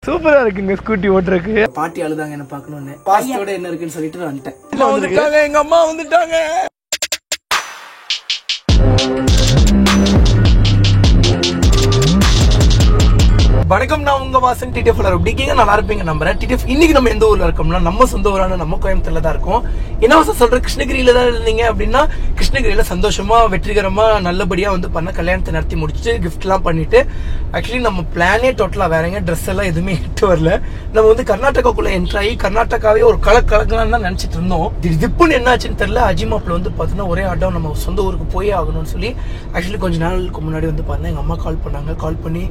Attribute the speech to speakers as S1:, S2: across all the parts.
S1: சூப்பரா இருக்குங்க ஸ்கூட்டி ஓட்டுறதுக்கு.
S2: பாட்டி அழுதாங்க என்ன பாக்கணும்னு. பாஸ்டோட என்ன இருக்குன்னு சொல்லிட்டு வந்துட்டேன்.
S1: எங்க அம்மா வந்துட்டாங்க. வணக்கம், நான் உங்க வாசன் டிடிஎஃப் இருக்கீங்க. நல்லா இருப்பீங்க நம்புறேன். டிடிஎஃப் இன்னைக்கு நம்ம எந்த ஊர்ல இருக்கோம்னா நம்ம சொந்த ஊரான நம்ம கோயம்புத்தூர்ல தான் இருக்கோம். என்ன சொல்ற, கிருஷ்ணகிரியில தான் இருந்தீங்க அப்படின்னா கிருஷ்ணகிரியில சந்தோஷமா வெற்றிகரமா நல்லபடியா வந்து பண்ண கல்யாணத்தை நடத்தி முடிச்சுட்டு கிஃப்ட் எல்லாம் பண்ணிட்டு, ஆக்சுவலி நம்ம பிளானே டோட்டலா வேறங்க. ட்ரெஸ் எல்லாம் எதுவுமே எட்டு வரல. நம்ம வந்து கர்நாடகாக்குள்ள என்ட்ரு ஆகி கர்நாடகாவே ஒரு கலக்கலக்கலாம் தான் நினைச்சிட்டு இருந்தோம். திடீர்னு என்னாச்சுன்னு தெரியல. அஜிமாப்ல வந்து பாத்தீங்கன்னா ஒரே ஆட்டம் நம்ம சொந்த ஊருக்கு போயே ஆகணும்னு சொல்லி ஆக்சுவலி கொஞ்ச நாளுக்கு முன்னாடி வந்து பாத்தீங்கன்னா எங்க அம்மா கால் பண்ணாங்க. கால் பண்ணி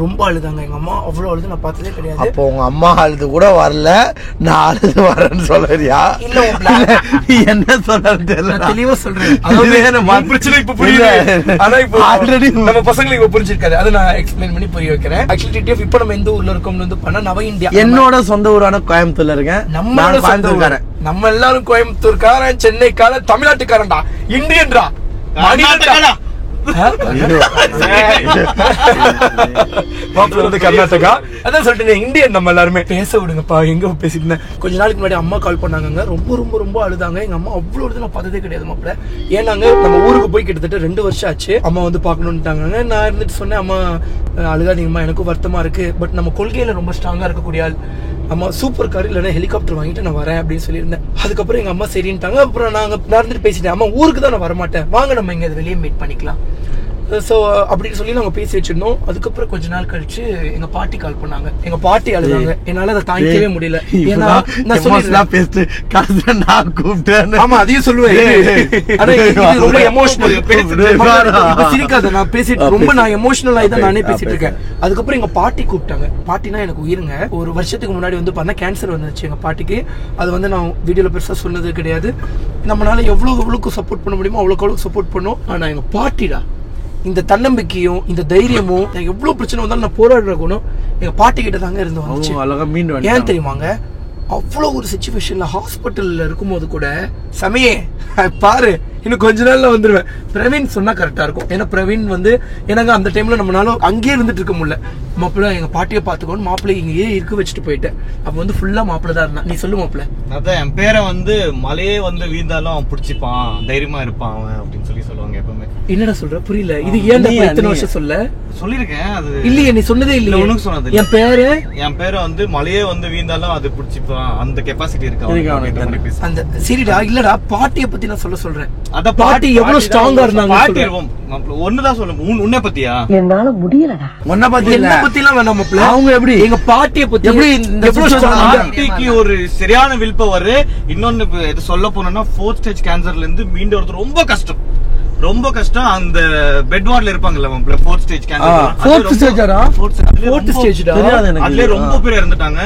S1: ரொம்ப அழுதாங்க. எங்க அம்மா அவ்வளவு அழுது நான் பார்த்ததே கிடையாது.
S3: அப்போ உங்க அம்மா அழுது கூட வரல, நான் அழுது வரேன்னு சொல்றியா?
S1: இல்ல
S3: என்ன சொல்றது தெரியல.
S1: தெளிவா சொல்றேன். அதாவது பிரச்சனை இப்ப புரியுது. ஆனா இப்போ ஆல்ரெடி நம்ம பசங்களுக்கு இப்ப புரிஞ்சிருக்காது. அதை நான் எக்ஸ்பிளைன் பண்ணி புரிய வைக்கிறேன். ஆக்சுவலி டிடிஎஃப் இப்ப நம்ம எந்த ஊர்ல இருக்கோம்னு வந்து பண்ணா நவ இந்தியா.
S3: என்னோட சொந்த ஊரான கோயம்புத்தூர்ல இருக்கேன்.
S1: நம்ம கோயம்புத்தூர்காரன். நம்ம எல்லாரும் கோயம்புத்தூர்காரன், சென்னைக்காரன், தமிழ்நாட்டுக்காரன்டா, இந்தியன்டா, மணிநாட்டுக்காரா. கர்நாடகா அதான் சொல்லிட்டேன், இந்தியன் நம்ம எல்லாருமே. பேச விடுங்கப்பா, எங்க பேசிட்டு இருந்தேன். கொஞ்ச நாளைக்கு முன்னாடி அம்மா கால் பண்ணாங்க. ரொம்ப ரொம்ப ரொம்ப அழுதாங்க. எங்க அம்மா அவ்வளவு நான் பார்த்ததே கிடையாது மாப்பிள்ள. ஏன்னாங்க நம்ம ஊருக்கு போய் கிட்டத்தட்ட 2 வருஷம் ஆச்சு. அம்மா வந்து பாக்கணும்ட்டாங்க. நான் இருந்துட்டு சொன்னேன், அம்மா அழுகாதீங்கம்மா, எனக்கும் வருத்தமா இருக்கு. பட் நம்ம கொள்கையில ரொம்ப ஸ்ட்ராங்கா இருக்கக்கூடிய ஆள். அம்மா சூப்பர் கார் இல்லைன்னா ஹெலிகாப்டர் வாங்கிட்டு நான் வரேன் அப்படின்னு சொல்லியிருந்தேன். அதுக்கப்புறம் எங்க அம்மா சரின்ட்டாங்க. அப்புறம் நாங்க நடந்துட்டு பேசிட்டேன், அம்மா ஊருக்கு தான் நான் வரமாட்டேன், வாங்க நம்ம இங்க வெளியே மீட் பண்ணிக்கலாம். ஸோ அப்படின்னு சொல்லி நாங்கள் பேசி வச்சிருந்தோம். அதுக்கப்புறம் கொஞ்ச நாள் கழிச்சு எங்க பாட்டி கால் பண்ணாங்க. எங்க பாட்டி அழுதாங்க. என்னால அதை தாங்கிக்கவே முடியல. ஏன்னா நான்
S3: பேசிட்டு நான் கூப்பிட்டேன்.
S1: ஆமா, அதையும் சொல்லுவேன். ஆனா ரொம்ப எமோஷனல். சிரிக்காத, நான் பேசிட்டு ரொம்ப நான் எமோஷனல் ஆகி தான் நானே பேசிட்டு இருக்கேன். அதுக்கப்புறம் எங்க பாட்டி கூப்பிட்டாங்க. பாட்டினா எனக்கு உயிருங்க. ஒரு வருஷத்துக்கு முன்னாடி வந்து பண்ண கேன்சர் வந்துச்சு எங்க பாட்டிக்கு. அது வந்து நான் வீடியோல பெருசா சொன்னது கிடையாது. நம்மளால எவ்வளவுக்கு சப்போர்ட் பண்ண முடியுமோ அவ்வளவுக்கு சப்போர்ட் பண்ணோம். ஆனா எங்க பாட்டிடா, இந்த தன்னம்பிக்கையும் இந்த தைரியமும், எவ்வளவு பிரச்சனை வந்தாலும் நான் போராடுற குணம் எங்க பாட்டி கிட்ட தாங்க இருந்து வந்துச்சு. ஏன் தெரியுமாங்க, அவ்வளவு ஒரு சிச்சுவேஷன்ல ஹாஸ்பிட்டல்ல இருக்கும்போது கூட சமயே பாரு இன்னும் கொஞ்ச நாள்ல வந்துருவேன், பிரவீன் சொன்னா கரெக்டா இருக்கும். ஏன்னா பிரவீன் வந்து எனக்கு அந்த டைம்ல நம்மளால அங்கேயே இருந்துட்டு இருக்க முடியல. மாப்பிள்ள எங்க பாட்டியை பாத்துக்கோன்னு மாப்பிள்ளை இங்கேயே இருக்க வச்சுட்டு போயிட்டேன். அப்ப வந்து ஃபுல்லா மாப்பிள்ள தான் இருந்தான். நீ சொல்லு மாப்பிள்ள.
S4: அதான் என் பேரை வந்து மலையே வந்து வீழ்ந்தாலும் அவன் பிடிச்சிப்பான், தைரியமா இருப்பான் அவன் அப்படின்னு சொல்லுவாங்க எப்பவுமே.
S1: என்னடா சொல்ற, புரியல. இது ஏன் இத்தனை வருஷம்
S4: சொல்லிருக்கேன். அது
S1: இல்லையே, நீ சொன்னதே இல்ல.
S4: உனக்கு சொன்னது.
S1: என் பேரு
S4: வந்து மலையே வந்து வீழ்ந்தாலும் அது பிடிச்சிப்பான், அந்த கெப்பாசிட்டி இருக்கு.
S1: அந்த சரிடா, இல்லடா பாட்டியை பத்தி நான் சொல்றேன்.
S4: அத
S1: பாட்டி எவ்வளவு ஸ்ட்ராங்கா இருந்தாங்க.
S4: பாட்டி ஒண்ணுதான் சொல்ல. உன்னை பத்தியா?
S5: என்னால முடியலடா.
S1: உன்னை பத்தி என்ன பத்தி எல்லாம் வேணாம் மாப்பிள்ள. அவங்க எப்படி எங்க பாட்டியை பத்தி
S4: பாட்டிக்கு ஒரு சரியான வில் பவர். இன்னொன்னு சொல்ல போனோம்னா 4th ஸ்டேஜ் கேன்சர்ல இருந்து மீண்டு வரது ரொம்ப கஷ்டம். ரொம்ப கஷ்டம். அந்த பெட் வார்ட்ல இருப்பாங்கல்ல மாப்பிள்ள, 4th stage cancer.
S1: 4th ஸ்டேஜ்டா? 4th stage தெரியாது எனக்கு.
S4: அதுல ரொம்ப பேர் இறந்துட்டாங்க.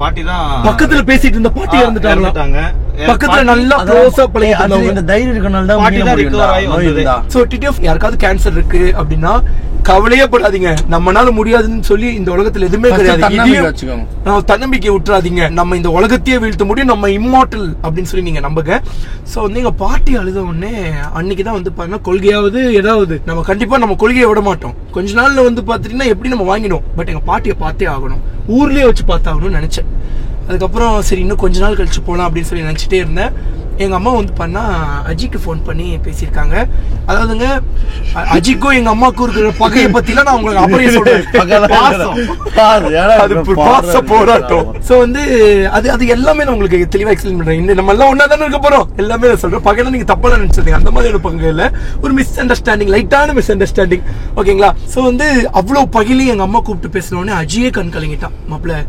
S4: பாட்டி தான்
S1: பக்கத்துல பேசிட்டு இருந்த பாட்டி இறந்துட்டாங்க. பக்கத்துல நல்லா க்ளோஸா பழகிட்டாங்க.
S3: இந்த தைரியம் இருக்கனால தான்
S4: பாட்டி தான் ரிகவர் ஆகி வந்தது.
S1: சோ டிடிஎஃப் யாருக்காவது கேன்சர் இருக்கு அப்படின்னா கவலையே படாதீங்க. நம்மனால முடியாதுன்னு சொல்லி இந்த உலகத்துல எதுவுமே கிடையாது. தன்னம்பிக்கை விட்டுறாதீங்க. நம்ம இந்த உலகத்தையே வீழ்த்த முடியும், நம்ம இம்மார்டல் அப்படின்னு சொல்லி நீங்க நம்புங்க. சோ வந்து எங்க பாட்டி அழுத உடனே அன்னைக்குதான் வந்து பாத்தீங்கன்னா கொள்கையாவது ஏதாவது நம்ம கண்டிப்பா நம்ம கொள்கையை விட மாட்டோம். கொஞ்ச நாள்ல வந்து பாத்தீங்கன்னா எப்படி நம்ம வாங்கிடும். பட் எங்க பாட்டியை பார்த்தே ஆகணும், ஊர்லயே வச்சு பார்த்தாகணும்னு நினைச்சேன். அதுக்கப்புறம் சரி இன்னும் கொஞ்ச நாள் கழிச்சு போலாம் அப்படின்னு சொல்லி நினைச்சிட்டே இருந்தேன். எங்க அம்மா வந்து பண்ணா அஜிக்கு போன் பண்ணி பேசியிருக்காங்க. அதாவதுங்க அஜிக்கும் எங்க அம்மாக்கும் இருக்கிற பகையை பத்தி எல்லாம் நான் உங்களுக்கு அப்படியே சொல்றேன். பாச போராட்டம். சோ வந்து அது எல்லாமே நான் உங்களுக்கு தெளிவா எக்ஸ்பிளைன் பண்றேன். நம்ம எல்லாம் ஒன்னா தானே இருக்க போறோம். எல்லாமே சொல்றேன். பகையில நீங்க தப்பா நினைச்சிருந்தீங்க, அந்த மாதிரியான பங்கு இல்ல. ஒரு மிஸ் அண்டர்ஸ்டாண்டிங், லைட்டான மிஸ் அண்டர்ஸ்டாண்டிங். ஓகேங்களா? சோ வந்து அவ்வளவு பகையிலையும் எங்க அம்மா கூப்பிட்டு பேசினோடனே அஜியே கண் கலங்கிட்டான். மாப்பிள்ள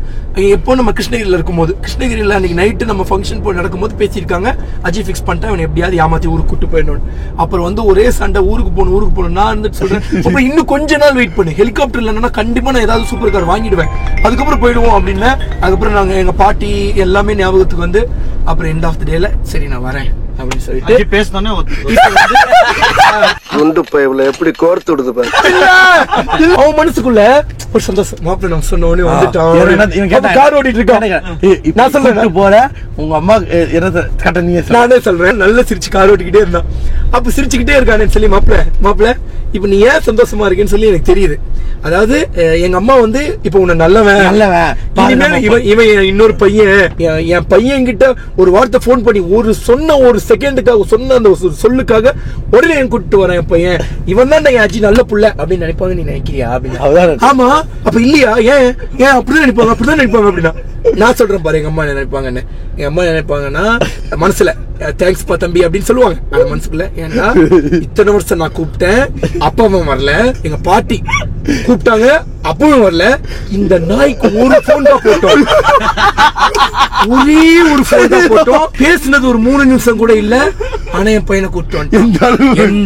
S1: எப்போ நம்ம கிருஷ்ணகிரியில இருக்கும்போது, கிருஷ்ணகிரியில அன்னைக்கு நைட்டு நம்ம ஃபங்க்ஷன் போய் நடக்கும்போது பேசியிருக்காங்க. அஜி ஃபிக்ஸ் பண்ணிட்டேன், அவன் எப்படியாவது ஏமாத்தி ஊருக்கு கூட்டு போயிடணும். அப்புறம் வந்து ஒரே சண்டை, ஊருக்கு போகணும். நான் இருந்துட்டு சொல்றேன், அப்புறம் இன்னும் கொஞ்ச நாள் வெயிட் பண்ணு, ஹெலிகாப்டர் இல்லைன்னா கண்டிப்பா நான் ஏதாவது சூப்பர் கார் வாங்கிடுவேன், அதுக்கப்புறம் போயிடுவோம் அப்படின்னு. அதுக்கப்புறம் நாங்க எங்க பாட்டி எல்லாமே ஞாபகத்துக்கு வந்து அப்புறம் எண்ட் ஆஃப் த டேல சரி நான் வரேன் அப்படின்னு சொல்லிட்டு பேசினோன்னே
S3: எப்படி கோர்த்து விடுது பாரு.
S1: அவன் மனசுக்குள்ள ஒரு சந்தோஷம். மாப்பிள்ள நான் சொன்ன உடனே வந்துட்டான், கார் ஓட்டிட்டு இருக்கான். நான் சொல்றேன் போறேன் உங்க அம்மா கட்ட நீ, நானே சொல்றேன் நல்லா சிரிச்சு கார் ஓட்டிக்கிட்டே இருந்தான். அப்ப சிரிச்சுக்கிட்டே இருக்கானு சொல்லி மாப்பிள்ள இப்ப நீ ஏன் சந்தோஷமா இருக்கேன்னு சொல்லி எனக்கு தெரியுது. அதாவது எங்க அம்மா வந்து இப்ப உன்னை நல்லவன் இனிமேல் இவன் இன்னொரு பையன் என் பையன் கிட்ட ஒரு வார்த்தை போன் பண்ணி ஒரு செகண்டுக்காக சொன்ன அந்த சொல்லுக்காக உடனே என் கூட்டிட்டு வரேன் என் பையன் இவன் தான் என் ஆச்சி நல்ல புள்ள அப்படின்னு நினைப்பாங்க. நீ நினைக்கிறியா அப்படின்னு. ஆமா அப்ப இல்லையா ஏன் அப்படிதான் நினைப்பாங்க அப்படின்னா நான் சொல்றேன் பாரு எங்க அம்மா நினைப்பாங்கன்னு. எங்க அம்மா நினைப்பாங்கன்னா மனசுல தேங்க்ஸ் பா தம்பி அப்படின்னு சொல்லுவாங்க. அந்த மனசுக்குள்ள ஏன்னா இத்தனை வருஷம் நான் கூப்பிட்டேன் அப்பாவும் வரல, எங்க பாட்டி கூப்பிட்டாங்க அப்பவும் வரல, இந்த நாய்க்கு ஒரு போன் தான் போட்டோம், ஒரே ஒரு போன் தான் போட்டோம், பேசினது ஒரு 3 நிமிஷம் கூட இல்ல. ஆனா என் பையனை கூப்பிட்டோம். எந்த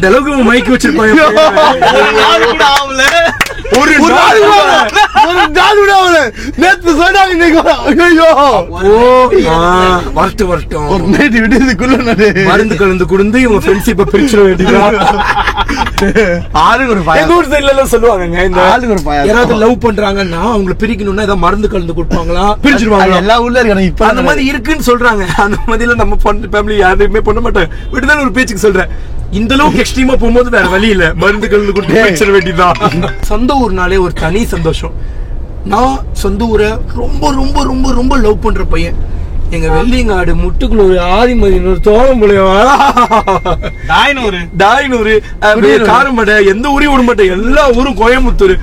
S1: அளவுக்கு மைக்கு வச்சிருப்பாங்க மருந்து கலந்து குடுந்து இவங்க ஃப்ரெண்ட்ஷிப்பை பிரிச்சிட வேண்டியதா. சொல்லுவாங்க யாராவது லவ் பண்றாங்கன்னா அவங்களை பிரிக்கணும்னா ஏதாவது மருந்து கலந்து கொடுப்பாங்களா, பிரிச்சிருவாங்க. எல்லா ஊர்ல இருக்காங்க இப்ப அந்த மாதிரி இருக்குன்னு சொல்றாங்க. அந்த மாதிரில நம்ம ஃபேமிலி யாருமே பண்ண மாட்டாங்க. விட்டுதான் ஒரு பேச்சுக்கு சொல்றேன். இந்த அளவுக்கு எக்ஸ்ட்ரீமா போகும்போது வேற வழி இல்ல, மருந்து கலந்து கொடுத்து பிரிச்சிட வேண்டியதான். சொந்த ஊர்னாலே ஒரு தனி சந்தோஷம். நான் சொந்த ஊரை ரொம்ப ரொம்ப ரொம்ப ரொம்ப லவ் பண்ற பையன். எங்க வெள்ளிங்காடு முட்டுக்குள்ள ஒரு ஆதிமதி தாயனூர் காரமடை எந்த ஊரையும் விட மாட்டேன், எல்லா ஊரும் கோயம்புத்தூர்.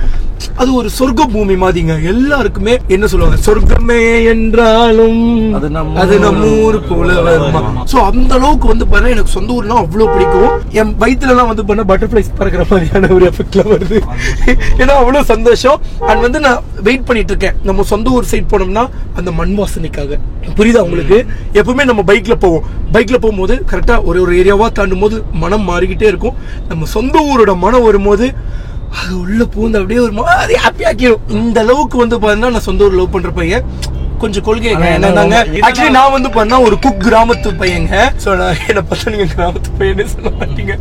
S1: அது ஒரு சொர்க்க பூமி மாதிரிங்க. எல்லாருக்குமே என்ன சொல்லுவாங்க, சொர்க்கமே என்றாலும் அது நம்ம ஊரு போல வருமா. சோ அந்த அளவுக்கு வந்து பாருங்க எனக்கு சொந்த ஊர்னா அவ்வளவு பிடிக்கும். என் வயிற்றுல எல்லாம் வந்து பண்ண பட்டர்ஃபிளைஸ் பறக்கிற மாதிரியான ஒரு எஃபெக்ட்ல வருது. ஏன்னா அவ்வளவு சந்தோஷம். அண்ட் வந்து நான் வெயிட் பண்ணிட்டு இருக்கேன் நம்ம சொந்த ஊர் சைட் போனோம்னா அந்த மண் வாசனைக்காக. புரியுதா உங்களுக்கு? எப்பவுமே நம்ம பைக்ல போகும்போது கரெக்டா ஒரு ஏரியாவா தாண்டும் போது மனம் மாறிக்கிட்டே இருக்கும். நம்ம சொந்த ஊரோட மனம் வரும்போது அது உள்ள பூந்து அப்படியே ஒரு மாதிரி ஹாப்பி ஆக்கிடும். இந்த அளவுக்கு வந்து பாத்தீங்கன்னா நான் சொந்த ஊர் லவ் பண்ற பையன். கொஞ்சம் கொள்கை என்னதாங்க, ஆக்சுவலி நான் வந்து பண்ணா ஒரு குக் கிராமத்து பையங்க. சோ என்ன பார்த்தா நீங்க கிராமத்து பையனே சொல்ல மாட்டீங்க.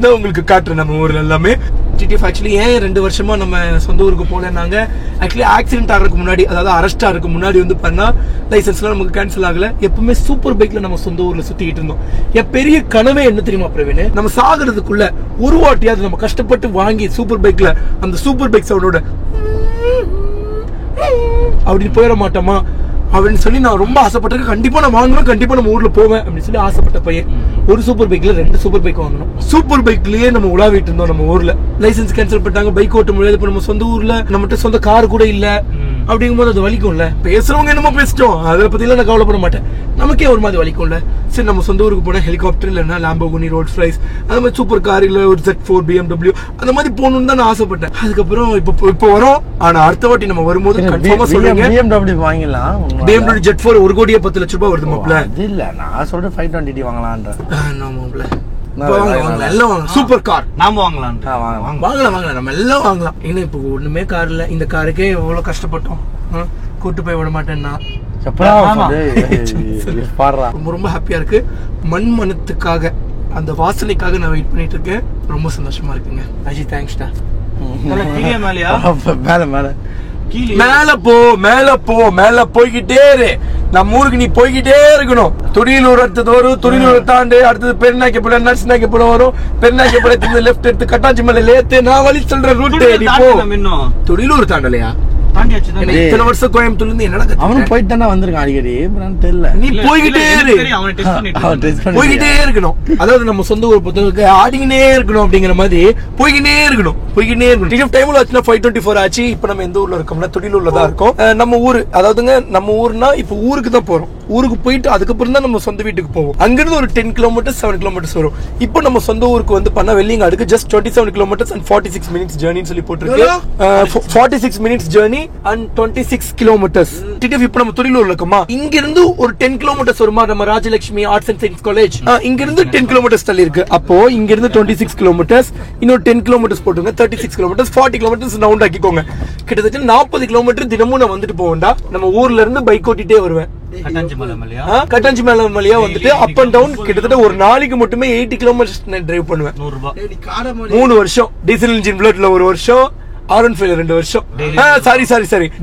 S1: நான் உங்களுக்கு காட்டுறேன் நம்ம ஊர்ல எல்லாமே. டிடிஎஃப் ஆக்சுவலி ஏன் 2 வருஷமா நம்ம சொந்த ஊருக்கு போலன்னாங்க, ஆக்சுவலி ஆக்சிடென்ட் ஆகிறதுக்கு முன்னாடி, அதாவது அரெஸ்ட் ஆகிறதுக்கு முன்னாடி வந்து பண்ணா லைசன்ஸ்லாம் நமக்கு கேன்சல் ஆகல. எப்பவுமே சூப்பர் பைக்ல நம்ம சொந்த ஊர்ல சுத்திக்கிட்டு இருந்தோம். என் பெரிய கனவே என்ன தெரியுமா பிரவீன், நம்ம சாகிறதுக்குள்ள ஒரு வாட்டியாவது நம்ம கஷ்டப்பட்டு வாங்கி சூப்பர் பைக்ல அந்த சூப்பர் பைக் சவுண்டோட அப்படின்னு போயிட மாட்டோமா அப்படின்னு சொல்லி நான் ரொம்ப ஆசைப்பட்டிருக்கேன். கண்டிப்பா நான் வாங்குவேன், கண்டிப்பா நம்ம ஊர்ல போவேன் அப்படின்னு சொல்லி ஆசைப்பட்ட பையன். ஒரு சூப்பர் பைக்ல 2 சூப்பர் பைக் வாங்கணும். சூப்பர் பைக்லயே நம்ம உலாவிட்டு இருந்தோம். நம்ம ஊர்ல லைசன்ஸ் கேன்சல் பண்ணிட்டாங்க, பைக் ஓட்ட முடியாது. இப்ப நம்ம சொந்த ஊர்ல நம்மகிட்ட சொந்த கார் கூட இல்ல. அப்படிங்கும்போது அது வலிக்கும்ல. பேசுறவங்க என்னமோ பேசிட்டோம், அதை பத்தி எல்லாம் நான் கவலைப்பட மாட்டேன். நமக்கே ஒரு மாதிரி வலிக்கும்ல. சரி நம்ம சொந்த ஊருக்கு போனா ஹெலிகாப்டர் இல்லைன்னா லாம்போகினி, ரோல்ஸ் ராய்ஸ், அந்த மாதிரி சூப்பர் கார் இல்ல ஒரு Z4 BMW அந்த மாதிரி போகணும்னு தான் நான் ஆசைப்பட்டேன். அதுக்கப்புறம் இப்போ வரோம். ஆனா அடுத்த வாட்டி நம்ம வரும்போது கன்ஃபார்மா சொல்லுங்க BMW வாங்கலாம். BMW Z4 1 கோடியே 10 லட்சம் ரூபாய் வருது மாப்ள. அது இல்ல நான் சொல்ற 520 வாங்கலாம்ன்ற. நான் மாப்ள சூப்பர் கார் நாம வாங்கலாம். நம்ம எல்லாம் வாங்கலாம். ஏன்னா இப்ப ஒண்ணுமே கார் இல்ல. இந்த காருக்கே எவ்வளவு கஷ்டப்பட்டோம். கூட்டு போய் விட மாட்டேன்னா ரொம்ப ரொம்ப ஹாப்பியா இருக்கு. மண்மனத்துக்காக அந்த வாசனைக்காக நான் வெயிட் பண்ணிட்டு இருக்கேன். ரொம்ப சந்தோஷமா இருக்குங்க. அஜி தேங்க்ஸ்டா. மேல போய்கிட்டே இரு. நம்ம ஊருக்கு நீ போய்கிட்டே இருக்கணும். துடியலூர் அடுத்தது வரும், துடியலூர் தாண்டு அடுத்தது பெருநாய்க்கப்பட, நர்சிநாய்க்கப்பட வரும். பெருநாய்க்கப்பட லெஃப்ட் எடுத்து கட்டாச்சி மலை லேத்து. நான் வழி சொல்ற ரூட் துடியலூர் தாண்டலையா? இத்தனை வருஷம் கோயம்புத்தூர்ல இருந்து என்னடா அவனும் போயிட்டு தானே வந்திருக்கான் அடிக்கடி. தெரியல, நீ போய்கிட்டே இருக்கணும். அதாவது நம்ம சொந்த ஊர் பொறுத்தவரைக்கு ஆடிக்கினே இருக்கணும். அப்படிங்கிற மாதிரி போய்கிட்டே இருக்கணும். டைம்ல ஆச்சுன்னா 524 ஆச்சு. இப்ப நம்ம எந்த ஊர்ல இருக்கோம்னா துடியலூர்ல தான் இருக்கோம். நம்ம ஊரு, அதாவதுங்க நம்ம ஊர்னா இப்ப ஊருக்கு தான் போறோம். ஊருக்கு போயிட்டு அதுக்கப்புறம் தான் நம்ம சொந்த வீட்டுக்கு போவோம். அங்கிருந்து ஒரு 10 கிலோமீட்டர் 7 கிலோமீட்டர்ஸ் வரும். இப்போ நம்ம சொந்த ஊருக்கு வந்து பண்ண வெள்ளிங்காடுக்கு ஜஸ்ட் 27 கிலோமீட்டர்ஸ் அண்ட் 46 மினிட்ஸ் ஜர்னின்னு சொல்லி போட்டுருக்கு. 46 minutes journey and 26 kilometres. TTF இப்போ நம்ம துடியலூர்ல இருக்கோமா, இங்க இருந்து ஒரு 10 கிலோமீட்டர்ஸ் வருமா நம்ம Rajalakshmi arts and science college. இங்க இருந்து 10 கிலோமீட்டர்ஸ் தள்ளி இருக்கு. அப்போ இங்க இருந்து 26 கிலோமீட்டர்ஸ், இன்னொரு 10 கிலோமீட்டர்ஸ் போட்டுங்க, 36 கிலோமீட்டர்ஸ், 40 கிலோமீட்டர்ஸ் ரவுண்ட் ஆக்கிக்கோங்க. கிட்டத்தட்ட 40 கிலோமீட்டர் தினமும் நான் வந்துட்டு போவேன்டா. நம்ம ஊர்ல இருந்து பைக் ஓட்டிட்டே வருவேன். கட்டாஞ்சி மேல மலையா வந்துட்டு அப் அண்ட் டவுன் கிட்டத்தட்ட ஒரு நாளைக்கு மட்டுமே 80 கிலோமீட்டர்ஸ் டிரைவ் பண்ணுவேன். 3 வருஷம் டீசல் இன்ஜின் புல்லட்ல 1 வருஷம், R15 2 வருஷம். சாரி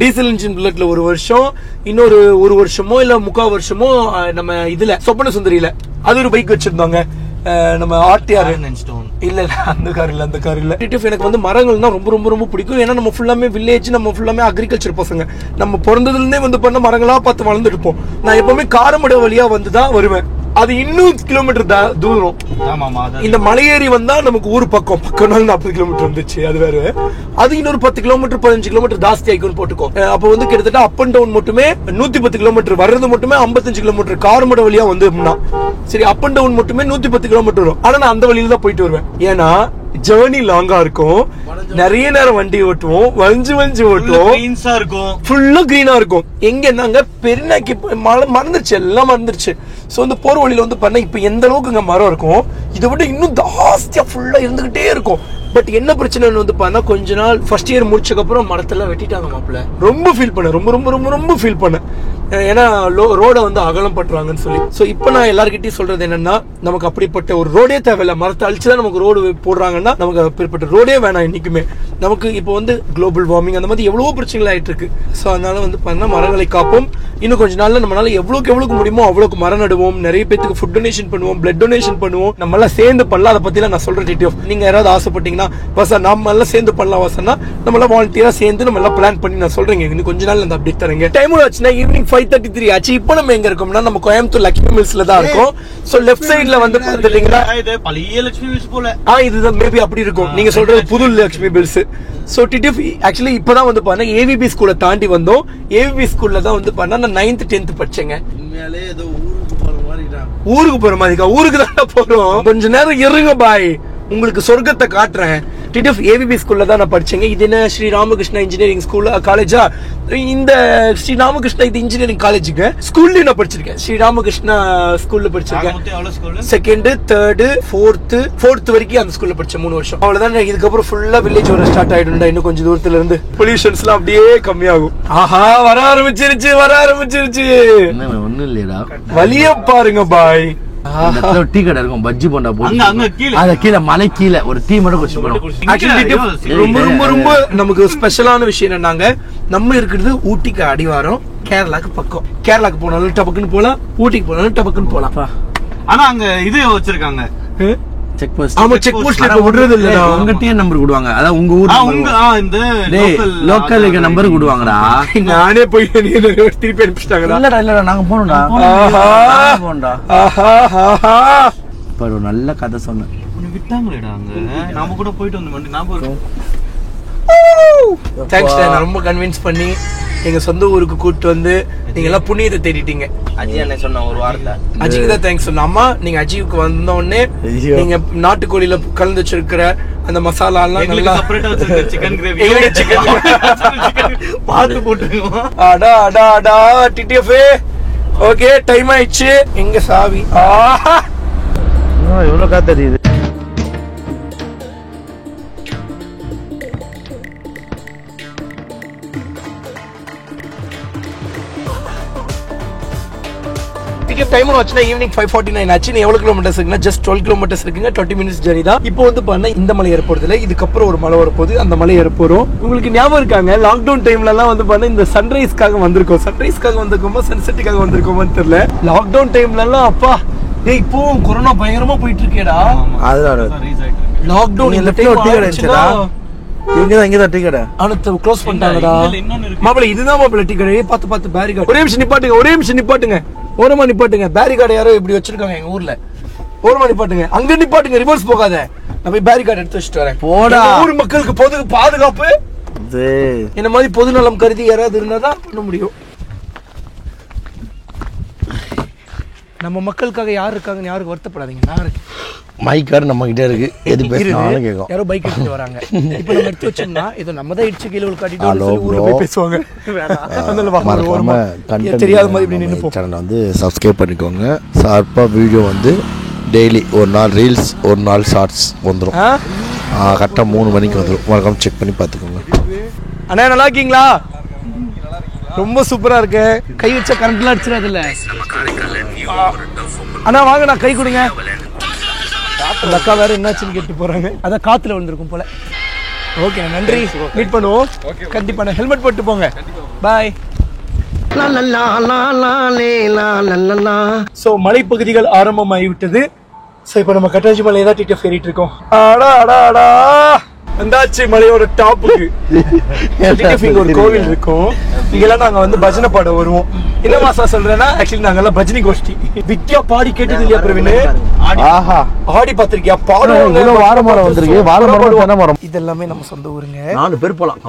S1: டீசல் இன்ஜின் புல்லட்ல 1 வருஷம், இன்னொரு 1 வருஷமோ இல்ல 3/4 வருஷமோ நம்ம இதுல சொப்பன சுந்தரியில அது ஒரு பைக் வச்சிருந்தாங்க. நம்ம ஆர்டிஆர்
S4: ஸ்டோன்
S1: இல்ல அந்த கார் இல்ல எனக்கு வந்து மரங்கள்னா ரொம்ப ரொம்ப ரொம்ப பிடிக்கும். ஏன்னா நம்ம ஃபுல்லாமே வில்லேஜ், நம்ம ஃபுல்லாமே அக்ரிகல்ச்சர் பசங்க. நம்ம பிறந்ததுல இருந்தே வந்து பண்ண மரங்களா பார்த்து வளர்ந்துட்டு இருப்போம். நான் எப்பவுமே காரமடை வழியா வந்து தான் வருவேன். அது இன்னும் கிலோமீட்டர் தூரம். இந்த மலையேறி வந்தா நமக்கு ஊர் பக்கம் 40 கிலோமீட்டர் வந்துச்சு. அது வேற. அது இன்னொரு 10 கிலோமீட்டர் 15 கிலோமீட்டர் ஜாஸ்தி ஆயிக்கும் போட்டுக்கோ. அப்ப வந்து கிட்டத்தட்ட அப் அண்ட் டவுன் மட்டுமே 110 கிலோமீட்டர் வர்றது மட்டுமே 55 கிலோமீட்டர் காரமடை வழியா வந்து சரி அப் அண்ட் டவுன் மட்டுமே 110 கிலோமீட்டர் வரும். ஆனா நான் அந்த வழியில தான் போயிட்டு வருவேன். ஏன்னா ஜர்னி லாங்கா இருக்கும், நிறைய நேரம் வண்டி ஓட்டுவோம், வஞ்சி ஓட்டுவோம், ஃபுல்லா கிரீனா இருக்கும். எங்க நாங்க பெருநாக்கி மறந்துருச்சு, எல்லாம் மறந்துருச்சு. சோ இந்த போற வழியில வந்து பண்ண இப்ப எந்த அளவுக்கு இங்க மரம் இருக்கும், இதை விட இன்னும் ஜாஸ்தியா ஃபுல்லா இருந்துகிட்டே இருக்கும். பட் என்ன பிரச்சனைன்னு வந்து பார்த்தா கொஞ்ச நாள் ஃபர்ஸ்ட் இயர் முடிச்சதுக்கு அப்புறம் மரத்தெல்லாம் வெட்டிட்டாங்க மாப்பிள்ள. ரொம்ப ஃபீல் பண்ண, ரொம்ப ரொம்ப ரொம்ப ரொம்ப ஃபீல் பண்ண. ஏன்னா ரோட வந்து அகலம் பண்றாங்கன்னு சொல்லி. சோ இப்ப நான் எல்லார்கிட்டயும் சொல்றது என்னன்னா, நமக்கு அப்படிப்பட்ட ஒரு ரோடே தேவையில்ல. மரத்தை அழிச்சுதான் நமக்கு ரோடு போடுறாங்கன்னா நமக்கு அப்படிப்பட்ட ரோடே வேணாம் இன்னைக்குமே. நமக்கு இப்போ வந்து குளோபல் வார்மிங் அந்த மாதிரி எவ்வளவோ பிரச்சனைகள் ஆயிட்டு இருக்கு. சோ அதனால வந்து பார்த்தா மரங்களை காப்போம். இன்னும் கொஞ்ச நாள்ல நம்மளால எவ்வளவுக்கு முடியுமோ அவ்வளவுக்கு மரம் நடுவோம். நிறைய பேருக்கு ஃபுட் டொனேஷன் பண்ணுவோம், பிளட் டொனேஷன் பண்ணுவோம். நம்ம எல்லாம் சேர்ந்து பண்ணலாம். அதை பத்தி நான் சொல்றேன் டீட்டெயில். நீங்க யாராவது ஆசைப்பட்டீங்கன்னா வசா நம்ம எல்லாம் சேர்ந்து பண்ணலாம் வசனா, நம்ம எல்லாம் வாலண்டியரா சேர்ந்து நம்ம எல்லாம் பிளான் பண்ணி நான் சொல்றேன். இன்னும் கொஞ்ச நாள் அந்த அப்டேட் தரேங்க. டைம் ஆச்சுன்னா ஈவினிங் 5:33 ஆச்சு. இப்போ நம்ம எங்க இருக்கோம்னா நம்ம கோயம்புத்தூர் லட்சுமி மில்ஸ்ல தான் இருக்கோம். சோ லெஃப்ட் சைடுல வந்து பாத்துட்டீங்களா,
S4: பழைய லட்சுமி மில்ஸ் போல.
S1: இதுதான் மேபி அப்படி இருக்கும். நீங்க சொல்றது புது Lakshmi mills. So TTF actually இப்பதான் வந்து பாத்தா ஏவிபி ஸ்கூல்ல தாண்டி வந்தோம். ஏவிபி ஸ்கூல்ல தான் வந்து பாத்தா நான் 9th 10th படிச்சேங்க.
S3: உண்மையாலே ஏதோ ஊருக்கு
S1: போற மாதிரிக்கா? ஊருக்கு தான் போறோம். கொஞ்ச நேரம் இருங்க பாய், உங்களுக்கு சொர்க்கத்தை காட்டுறேன். டிடிஎஃப் ஏவிபி ஸ்கூல்ல தான் நான் படிச்சேங்க. இது என்ன ஸ்ரீ ராமகிருஷ்ணா இன்ஜினியரிங் ஸ்கூல் காலேஜா? இந்த ஸ்ரீ ராமகிருஷ்ணா இது இன்ஜினியரிங் காலேஜுங்க. ஸ்கூல்லயும் நான் படிச்சிருக்கேன். ஸ்ரீ ராமகிருஷ்ணா ஸ்கூல்ல படிச்சிருக்கேன். செகண்ட், தேர்ட், ஃபோர்த் வரைக்கும் அந்த ஸ்கூல்ல படிச்சேன் 3 வருஷம். அவ்வளவுதான். இதுக்கப்புறம் ஃபுல்லா வில்லேஜ் வர ஸ்டார்ட் ஆயிடும்டா. இன்னும் கொஞ்சம் தூரத்துல இருந்து பொல்யூஷன்ஸ் எல்லாம் அப்படியே கம்மியாகும். ஆஹா, வர ஆரம்பிச்சிருச்சு.
S3: ஒண்ணும் இல்லையா,
S1: வலிய பாருங்க பாய்.
S3: டீ கடை இருக்கும், பஜ்ஜி போண்டா போட்டு கீழே மலை கீழே ஒரு டீ மட்டும் குடிச்சு போனோம்.
S1: ரொம்ப ரொம்ப ரொம்ப நமக்கு ஸ்பெஷலான விஷயம் என்னன்னாங்க, நம்ம இருக்கிறது ஊட்டிக்கு அடிவாரம், கேரளாக்கு பக்கம். கேரளாக்கு போனாலும் டபக்குன்னு போலாம், ஊட்டிக்கு போனாலும் டபக்குன்னு போலாம்.
S4: ஆனா அங்க இது வச்சிருக்காங்க
S3: செக் போஸ்ட்.
S1: ஆமா, செக் போஸ்ட்ல விடுறது இல்ல.
S3: உங்க டீம் நம்பர் கொடுவாங்க. அதான் உங்க ஊர்
S4: இந்த
S3: லோக்கல் நம்பர் கொடுவாங்கடா.
S1: நானே போய் திருப்பி அனுப்பிச்சிட்டாங்கடா.
S3: இல்லடா நாங்க போனோம்டா. ஒரு நல்ல கதை சொன்னேன்.
S4: விட்டாங்களேடா அங்க. நாம கூட போயிட்டு வந்து ஞாபகம் இருக்கும்.
S1: தேங்க்ஸ், நான் ரொம்ப கன்வின்ஸ் பண்ணி எங்க சொந்த ஊருக்கு கூட்டு வந்து நீங்க எல்லாம் புண்ணியத்தை தேடிட்டீங்க.
S3: அஜய் என்ன சொன்ன ஒரு வார்த்தை,
S1: அஜய்க்கு தான் தேங்க்ஸ் சொன்ன. அம்மா, நீங்க அஜய்க்கு வந்த உடனே நீங்க நாட்டுக்கோழியில கலந்து வச்சிருக்கிற அந்த மசாலா எல்லாம் நல்லா
S4: செப்பரேட்டா வச்சிருக்க சிக்கன் கிரேவி பாத்து போட்டுருங்க.
S1: அடா அடா அடா டிடிஎஃப். ஓகே, டைம் ஆயிடுச்சு. எங்க சாவி?
S3: எவ்வளவு காத்து தெரியுது.
S1: டைம் ஆச்சுன்னா ஈவினிங் 5:49 ஆச்சு. எவ்வளவு கிலோமீட்டர்ஸ் இருக்குன்னா ஜஸ்ட் 12 கிலோமீட்டர்ஸ் இருக்குங்க. 20 minutes ஜர்னி தான். இப்போ வந்து பண்ண இந்த மலை ஏற போறது இல்ல, இதுக்கப்புறம் ஒரு மலை வரப்போகுது. அந்த மலை ஏற போறோம். உங்களுக்கு ஞாபகம் இருக்காங்க, லாக்டவுன் டைம்ல எல்லாம் வந்து பண்ண இந்த சன்ரைஸ்க்காக வந்திருக்கோம். சன்ரைஸ்க்காக வந்திருக்கோமோ சன்செட்டுக்காக வந்திருக்கோமோன்னு தெரியல. லாக்டவுன் டைம்ல எல்லாம் அப்பா இப்போ கொரோனா பயங்கரமா போயிட்டு இருக்கேடா. லாக்டவுன் இந்த டைம் ஆயிடுச்சுடா.
S3: இங்கதான் டீ கடை
S1: அனத்து க்ளோஸ் பண்ணிட்டாங்கடா. மாப்பிள்ள இதுதான் மாப்பிள்ள டீ கடை. பார்த்து பேரிகார்டு. ஒரே நிமிஷம் நிப்பாட்டுங்க. ஓரமா நிப்பாட்டுங்க. பேரிகார்டு யாரோ இப்படி வச்சிருக்காங்க எங்க ஊர்ல. ஓரமா நிப்பாட்டுங்க. அங்க நிப்பாட்டுங்க, ரிவர்ஸ் போகாத. நான் போய் பேரிகார்டு எடுத்து வச்சுட்டு வரேன். போடா. ஊர் மக்களுக்கு பொது பாதுகாப்பு இந்த மாதிரி பொது நலம் கருதி யாராவது இருந்தாதான் பண்ண முடியும். நம்ம மக்களுக்காக யார் இருக்காங்கன்னு யாருக்கு வருத்தப்படாதீங்க. நான் இருக்கேன்.
S3: மைக்கார் நம்ம கிட்ட இருக்கு. எது பேசினாலும் கேக்கும்.
S1: யாரோ பைக் எடுத்து வராங்க. இப்போ நம்ம எடுத்து வச்சோம்னா இது நம்ம தான் இடிச்சு கீழ காட்டிட்டு ஊர்ல போய் பேசுவாங்க. தெரியாத மாதிரி இப்படி நின்னு
S3: சேனலை வந்து சப்ஸ்கிரைப் பண்ணிக்கோங்க. ஷார்ப்பா வீடியோ வந்து டெய்லி ஒரு நாள் ரீல்ஸ், ஒரு நாள் ஷார்ட்ஸ் வந்துடும். கரெக்டாக 3 மணிக்கு வந்துடும். வணக்கம், செக் பண்ணி பார்த்துக்கோங்க.
S1: அண்ணா நல்லா இருக்கீங்களா? ரொம்ப சூப்பரா இருக்கு. கை வச்ச கரண்ட்லாம் அடிச்சிடாது இல்ல அண்ணா. வாங்க, நான் கை கொடுங்க. அந்த அக்கா வேற என்னாச்சுன்னு கேட்டு போறாங்க. அதான் காத்துல விழுந்திருக்கும் போல. ஓகே, நன்றி. மீட் பண்ணுவோம் கண்டிப்பா. ஹெல்மெட் போட்டு போங்க. பாய். சோ மலைப்பகுதிகள் ஆரம்பமாகிவிட்டது. ஸோ இப்போ நம்ம கட்டாச்சி மலையை தான் டிக்கெட் ஏறிட்டு இருக்கோம். வந்தாச்சு மலையோட டாப்புக்கு. இங்க ஒரு கோவில் இருக்கும். இங்கெல்லாம் நாங்க வந்து பஜனை பாட வருவோம். என்ன மாசா சொல்றேன்னா ஆக்சுவலி நாங்கெல்லாம் பஜனை கோஷ்டி. வித்யா பாடி கேட்டது இல்லையா பிரவீன்? ஆஹா ஆடி பாத்திருக்கியா? பாடுவோம். வாரமரம் வந்திருக்கு. வாரமரம் இதெல்லாமே நம்ம சொந்த ஊருங்க. 4 பேர் போலாம்.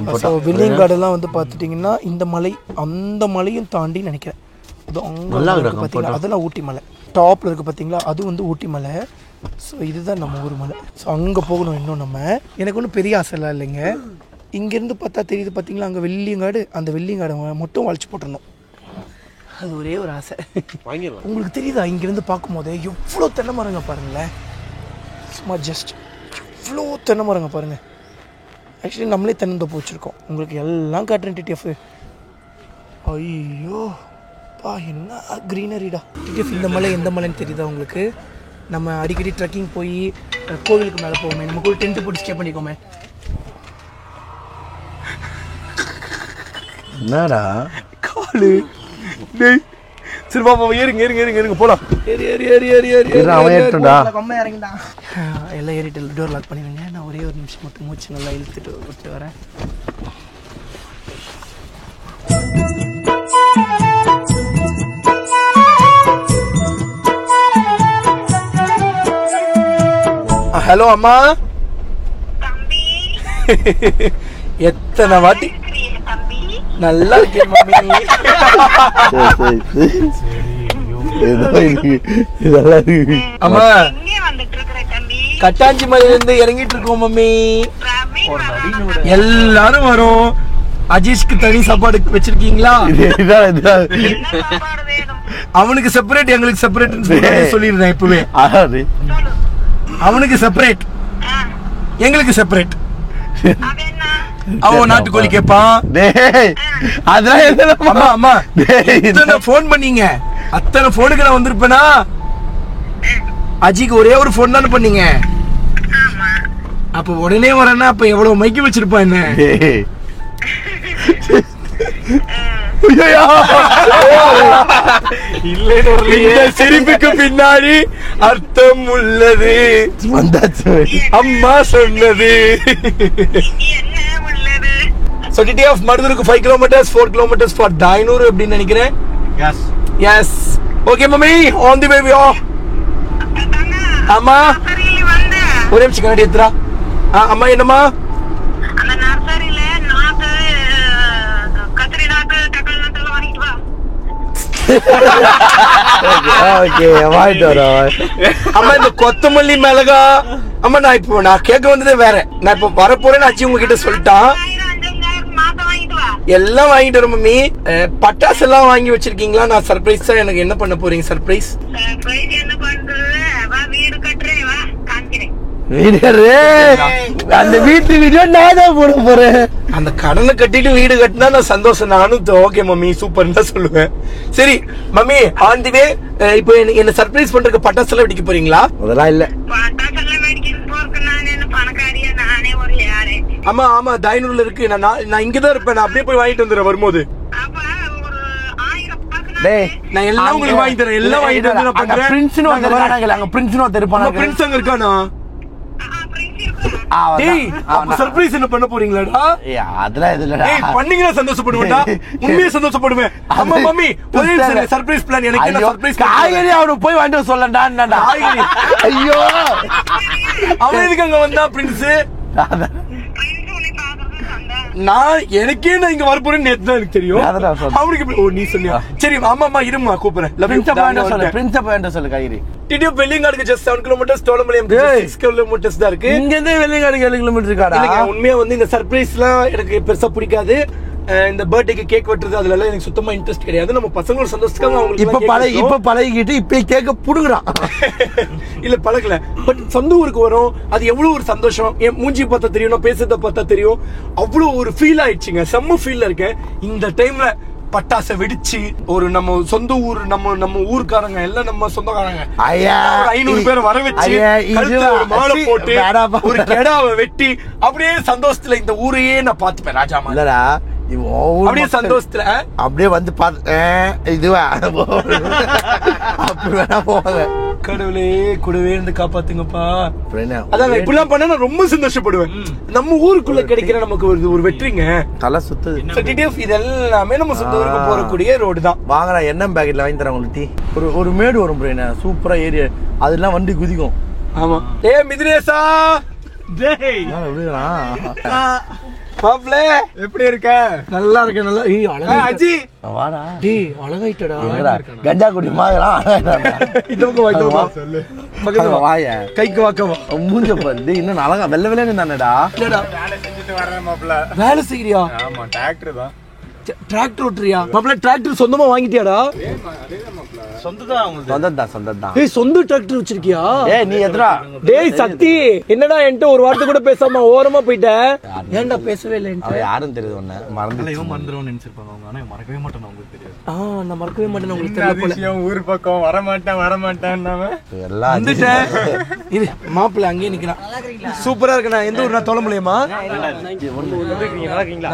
S1: வில்லியங்காடு எல்லாம் வந்து பாத்துட்டீங்கன்னா இந்த மலை அந்த மலையும் தாண்டி நினைக்கிறேன் அதெல்லாம் ஊட்டி மலை டாப்ல இருக்கு பாத்தீங்களா, அது வந்து ஊட்டி மலை. ஸோ இதுதான் நம்ம ஊர் மலை. ஸோ அங்கே போகணும். இன்னும் நம்ம எனக்கு ஒன்றும் பெரிய ஆசைலாம் இல்லைங்க. இங்கேருந்து பார்த்தா தெரியுது பார்த்தீங்களா, அங்கே வெள்ளியங்காடு, அந்த வெள்ளியங்காடை மட்டும் வளைச்சி போட்டுடணும். அது ஒரே ஒரு ஆசை. உங்களுக்கு தெரியுதா இங்கேருந்து பார்க்கும்போது எவ்வளோ தென்னை மரங்க பாருங்களேன். சும்மா ஜஸ்ட் எவ்வளோ தென்னை மரங்க பாருங்கள். ஆக்சுவலி நம்மளே தென்னந்தோப்பு வச்சுருக்கோம். உங்களுக்கு எல்லாம் காட்டுறேன் டிடிஎஃப். ஐயோ பா என்ன க்ரீனரிடா. டிடிஎஃப் இந்த மலை எந்த மலைன்னு தெரியுதா உங்களுக்கு? நம்ம அடிக்கடி ட்ரெக்கிங் போய் கோவிலுக்கு மேலே போவோமே, நம்ம கூட டென்ட் போட்டு ஸ்டே பண்ணிக்கோமே.
S3: என்னடா
S1: காலு டேய் சரி பாப்பா ஏறுங்க போலாம். ஏறி
S3: அவன் ஏறிட்டா
S1: எல்லாம் ஏறிட்டு டோர் லாக் பண்ணிடுங்க. நான் ஒரே ஒரு நிமிஷம் மட்டும் மூச்சு நல்லா இழுத்துட்டு விட்டு வரேன். ஹலோ அம்மா. எத்தனை வாட்டி நல்லா இருக்கேன் மம்மி. அம்மா கட்டாஞ்சி மலையில இருந்து இறங்கிட்டு இருக்கோம் மம்மி. எல்லாரும் வரும். அஜீஷ்க்கு தனி சாப்பாடு வச்சிருக்கீங்களா? அவனுக்கு செப்பரேட் எங்களுக்கு செப்பரேட் சொல்லிடுறேன் இப்பவே. அவனுக்கு செப்பரேட் எங்களுக்கு செப்பரேட். அவன் நாட்டுக்கோழி கேட்பான். அம்மா அம்மா போன் பண்ணீங்க, அத்தனை போனுக்கு நான் வந்திருப்பேனா? அஜிக்கு ஒரே ஒரு போன் தானே பண்ணீங்க. அப்ப உடனே வரேன்னா அப்ப எவ்வளவு மைக்கி வச்சிருப்பான் என்ன? சிரிப்புக்கு பின்னாடி அர்த்தம் உள்ளது. அம்மா சொன்னது. City of மருதூருக்கு 5 kilometers, 4 kilometers for டைனூர் அப்படின்னு நினைக்கிறேன். Yes. Okay mummy, on the way we are. அம்மா ஒரே நிமிஷம் கண்ணாடி எடுத்துறா. அம்மா என்னம்மா?
S5: அந்த நர்சரியில நாக்கு கத்திரி நாக்கு தக்காளி நாக்கு வாங்கிட்டு வா.
S3: ஓகே வாங்கிட்டு வரேன்.
S1: அம்மா இந்த கொத்தமல்லி மிளகா. அம்மா நான் கேட்க வந்ததே வேற. நான் இப்ப வரப்போறேன்னு அச்சி உங்ககிட்ட சொல்லிட்டான். எல்லாம் வாங்கிட்டு வரோம் மம்மி. பட்டாசு எல்லாம் வாங்கி வச்சிருக்கீங்களா? நான் சர்ப்ரைஸா எனக்கு என்ன பண்ண போறீங்க? சர்ப்ரைஸ்
S5: என்ன பண்றது? வீடு கட்டுறேன், வா காமிக்கிறேன்.
S3: அந்த வீட்டு வீடியோ நான் தான் போட போறேன்.
S1: அந்த கடனை கட்டிட்டு வீடு கட்டினா நான் சந்தோஷம். நானும் ஓகே மம்மி சூப்பர் தான் சொல்லுவேன். சரி மம்மி ஆன் தி வே. இப்போ என்ன சர்ப்ரைஸ் பண்றதுக்கு பட்டாசு எல்லாம் வெடிக்க போறீங்களா?
S3: அதெல்லாம் இல்ல.
S5: பட்டாசு எல்லாம் வெடிக்க போறதுக்கு நான் என்ன பணக்காரியா? நானே ஒரு யாரு.
S1: ஆமா ஆமா டைனூர்ல இருக்கு. நான் இங்கதான் இருப்பேன். நான் அப்படியே போய் வாங்கிட்டு வந்துடுறேன் வரும்போது.
S5: அப்ப ஒரு 1000 பக்கம்
S1: நான் எல்லாம் உங்களுக்கு வாங்கி தரேன். எல்லாம் வாங்கிட்டு வந்து நான் பண்றேன்.
S3: பிரின்ஸ்னு வந்திருக்காங்க. அங்க பிரின்ஸ்னு வந்திருப்பாங்க.
S1: பிரின்ஸ் அங்க இருக்கானா? டேய் அப்ப சர்ப்ரைஸ் என்ன பண்ண போறீங்களாடா?
S3: அதெல்லாம் இல்லடா.
S1: டேய் பண்ணீங்கனா சந்தோஷப்படுவேன்டா. உண்மையா சந்தோஷப்படுவேன். அம்மா மம்மி ஒரே சர்ப்ரைஸ் பிளான். எனக்கு என்ன சர்ப்ரைஸ்?
S3: காய்கறி அவனுக்கு போய் வாங்கிட்டு சொல்லண்டான்டா.
S1: காய்கறி ஐயோ அவன் எதுக்கு அங்க வந்தா பிரின்ஸ்? நான் எனக்கே நான் இங்க வரப்போறேன்னு நேத்து தான் எனக்கு தெரியும். அவனுக்கு நீ சொன்னியா? சரி ஆமாமா இருமா கூப்பிடுறேன்.
S3: பிரின்ஸ் சொல்லு காய்கறி.
S1: டிடிஎஃப் வெள்ளியங்காடுக்கு just 7 kilometers, தோலமலையம் 6 kilometers தான் இருக்கு.
S3: இங்க இருந்து வெள்ளியங்காடுக்கு 7 kilometers இருக்காடா.
S1: உண்மையா வந்து இந்த சர்ப்ரைஸ்லாம் எனக்கு பெருசா பிடிக்காது. இந்த பர்த்டேக்கு கேக் வெட்டுறது அதுல எல்லாம் எனக்கு சுத்தமா இன்ட்ரெஸ்ட் கிடையாது. நம்ம பசங்களோட சந்தோஷத்துக்காக அவங்களுக்கு
S3: இப்ப பழகிட்டு இப்ப கேக்க புடுங்குறான்.
S1: இல்ல பழகல. பட் சொந்த ஊருக்கு வரும். அது எவ்வளவு ஒரு சந்தோஷம். என் மூஞ்சி பார்த்தா தெரியும், நான் பேசுறத பார்த்தா தெரியும். அவ்வளவு ஒரு ஃபீல் ஆயிடுச்சுங்க. செம்ம ஃபீல்ல இருக்கேன். இந்த டைம்ல பட்டாசை வெடிச்சு ஒரு நம்ம சொந்த ஊர் நம்ம ஊருக்காரங்க எல்லாம் நம்ம சொந்தக்காரங்க 500 பேரை வர வச்சு ஒரு மாலை போட்டு ஒரு கெடாவை வெட்டி அப்படியே சந்தோஷத்துல இந்த ஊரையே நான் பாத்துப்பேன். ராஜா இல்லடா அப்படியே சந்தோஷத்துல அப்படியே வந்து இதுவா அப்படி வேணா போவாங்க. கடவுளே கூடவே இருந்து காப்பாத்துங்கப்பா.
S3: ஃப்ரெண்டா
S1: அதான் இப்படிலாம் பண்ணா நான் ரொம்ப சந்தோஷப்படுவேன். நம்ம ஊருக்குள்ள கிடைக்கிற நமக்கு ஒரு வெற்றிங்க.
S3: தலை சுத்துது.
S1: டிடிஎஃப் இது எல்லாமே நம்ம சொந்த ஊருக்கு போறக்கூடிய ரோடு தான்.
S3: வாங்கடா எண்ணெய் பேக்கெட்ல வாங்கி தரேன் உங்களுக்கு டீ. ஒரு மேடு வரும் ஃப்ரெண்டா, சூப்பரா ஏரியா, அதெல்லாம் வண்டி குதிக்கும்.
S1: ஆமா. மிதிரேசா
S4: டேய்
S1: மாப்ள எப்படி இருக்க? நல்லா இருக்க. நல்லா அழகா அஜி
S3: வாடா.
S1: டேய் அழகாயிட்டடா.
S3: கஞ்சா குடி மாதிரிடா.
S1: சொல்லு
S3: வாய
S1: கைக்கு வாக்கவா
S3: மூஞ்ச பாரு. டேய் இன்னும் அழகா வெள்ளை வெள்ளைன்னு தானடா.
S4: வேலை செஞ்சுட்டு வரேன் மாப்ள.
S1: வேலை செய்யறியா?
S4: ஆமா டிராக்டர் தான்.
S1: டிராக்டர் ஓட்டுறியா மாப்ள? டிராக்டர் சொந்தமா வாங்கிட்டியாடா?
S3: சொந்தம்.
S1: ஏய் சொந்த டிராக்டர் வச்சிருக்கியா?
S3: ஏய் நீ எதுடா?
S1: டேய் சக்தி என்னடா என்கிட்ட ஒரு வார்த்தை கூட பேசாம ஓரமா போயிட்ட. ஏன்டா பேசவே இல்லை?
S3: அவ யாரும் தெரியுது உன்ன
S4: மறந்துருவோம்னு நினைச்சிருப்பாங்க அவங்க. ஆனா மறக்கவே மாட்டேன் உங்களுக்கு தெரியாது.
S1: நான் மறக்கவே மாட்டேன். உங்களுக்கு தெரியல போல.
S4: ஊர் பக்கம் வரமாட்டேன்
S3: எல்லாம்
S1: வந்துட்டேன். இது மாப்பிள்ள அங்கேயே நிக்கிறான். சூப்பரா இருக்கண்ணா. எந்த ஊர்? நான் தொலைமலையமா?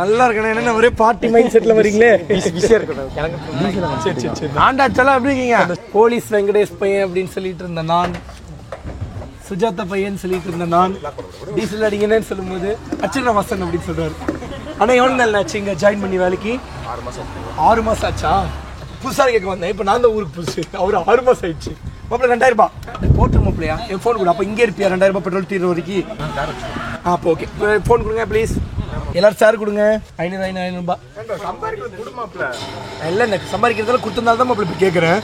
S1: நல்லா இருக்கண்ணா. என்ன ஒரே பார்ட்டி மைண்ட் செட்ல வரீங்களே.
S3: ஆண்டாச்செல்லாம் எப்படி இருக்கீங்க?
S1: போலீஸ் வெங்கடேஷ் பையன் அப்படின்னு சொல்லிட்டு இருந்த நான், சுஜாதா பையன் சொல்லிட்டு இருந்த நான், டீசல் அடிங்கன்னு சொல்லும்போது அச்சனா வாசன் அப்படின்னு சொல்றாரு. ஆனா எவ்வளவு நாள் ஆச்சு இங்க ஜாயின் பண்ணி வேலைக்கு? 6 மாசம் ஆச்சா? புதுசா கேட்க வந்தேன். இப்ப நான் தான் ஊருக்கு புதுசு. அவரு 6 மாசம் ஆயிடுச்சு. மாப்பிள்ள 2000 ரூபாய் போட்டு மாப்பிள்ளையா என் போன் கூட. அப்ப இங்க இருப்பியா? 2000 ரூபாய் பெட்ரோல் தீர்ற வரைக்கும். அப்போ ஓகே போன் கொடுங்க ப்ளீஸ். எல்லாரும் சார் கொடுங்க. 500 ரூபாய் இல்ல எனக்கு சம்பாதிக்கிறதால கொடுத்திருந்தாலும் தான் மாப்பிள்ள இப்ப கேட்கறேன்.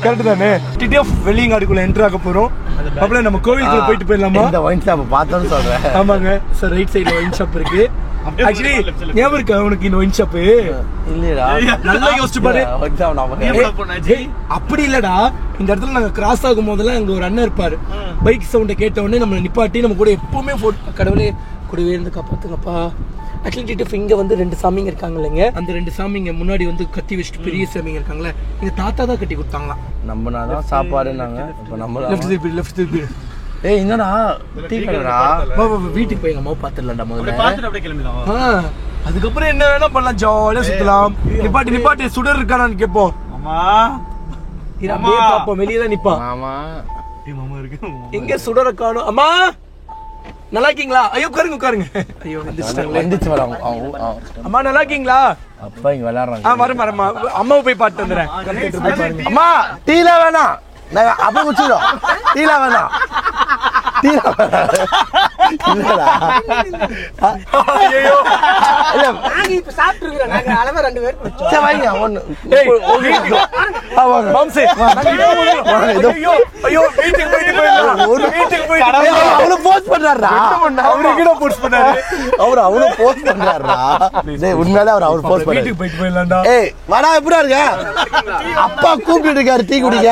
S1: கரெக்ட் தானே? டிடிஎஃப் வெளியங்காடுக்குள்ள என்ட்ரு ஆக போறோம். மாப்பிள்ள நம்ம கோவிலுக்குள்ள போயிட்டு போயிடலாமா?
S3: இந்த ஒயின் ஷாப் பார்த்தோன்னு சொல்றேன்.
S1: ஆமாங்க சார். ரைட் சைடுல ஒயின் ஷாப் இருக்கு. ஆக்சுவலி ஞாபகம் இருக்கா உனக்கு இந்த ஒயின் ஷாப்?
S3: இல்லடா
S1: நல்லா யோசிச்சு பாரு. அப்படி இல்லடா, இந்த இடத்துல நாங்க கிராஸ் ஆகும் போதெல்லாம் அங்க ஒரு அண்ணன் இருப்பாரு. பைக் சவுண்ட கேட்ட உடனே நம்ம நிப்பாட்டி நம்ம கூட எப்பவுமே கடவுளே கூடவே இருந்து காப்பாத்துங்கப்பா. ஆக்சுவலி டிடிஎஃப் இங்க வந்து 2 சாமிங்க இருக்காங்க இல்லைங்க. அந்த 2 சாமிங்க முன்னாடி வந்து கத்தி வச்சுட்டு பெரிய சாமிங்க இருக்காங்களே, எங்க தாத்தா தான் கட்டி கொடுத்தாங்களாம்.
S3: நம்ம தான் சாப்பாடுனாங்க. இப்போ நம்ம
S1: லெஃப்ட் திருப்பி.
S3: ஏய் என்னடா டீ கடைடா.
S1: வீட்டுக்கு போய் எங்க அம்மா பாத்துடலாம்டா முதல்ல.
S4: பாத்துட்டு அப்படியே கிளம்பலாம்.
S1: அதுக்கப்புறம் என்ன வேணா பண்ணலாம். ஜாலியா சுத்தலாம். நிப்பாட்டி சுடர் இருக்கானான்னு கேட்போம்.
S4: அம்மா
S1: பாப்போம். வெளியே தான் நிப்பான்.
S3: ஆமா
S4: மாமா இருக்கு.
S1: எங்க சுடரை காணும்? அம்மா நல்லா இருக்கீங்களா? ஐயோ உட்காருங்க. ஐயோ
S3: எந்திரிச்சு வராங்க.
S1: அம்மா நல்லா இருக்கீங்களா?
S3: அப்பா இங்க விளையாடுறாங்க.
S1: வரமா அம்மாவை போய் பாட்டு வந்துடுறேன்.
S3: அம்மா டீல வேணாம். நாங்க அப்ப குடிச்சிடும். டீல வேணாம். இல்லடா.
S1: ஐயோ
S2: நாங்க இப்ப சாப்பிட்டுருக்கோம். நாங்க அளவா 2 பேர்
S3: சரி வைங்க. ஒன்னு
S1: மாம்சே ஐயோ வீட்டுக்கு போயிட்டு போயிடலாம். ஒரு வீட்டுக்கு போயிட்டு
S3: அவளு போஸ்ட் பண்றாரா?
S1: அவரு போஸ்ட் பண்ணாரு.
S3: அவரு போஸ்ட் பண்றாரா? டேய் உண்மையாலே அவர் போஸ்ட் பண்ணாரு.
S1: வீட்டுக்கு போயிட்டு போயிடலாம்டா.
S3: ஏய் வாடா எப்படிடா இருக்க? அப்பா கூப்பிட்டு இருக்காரு டீ குடிக்க.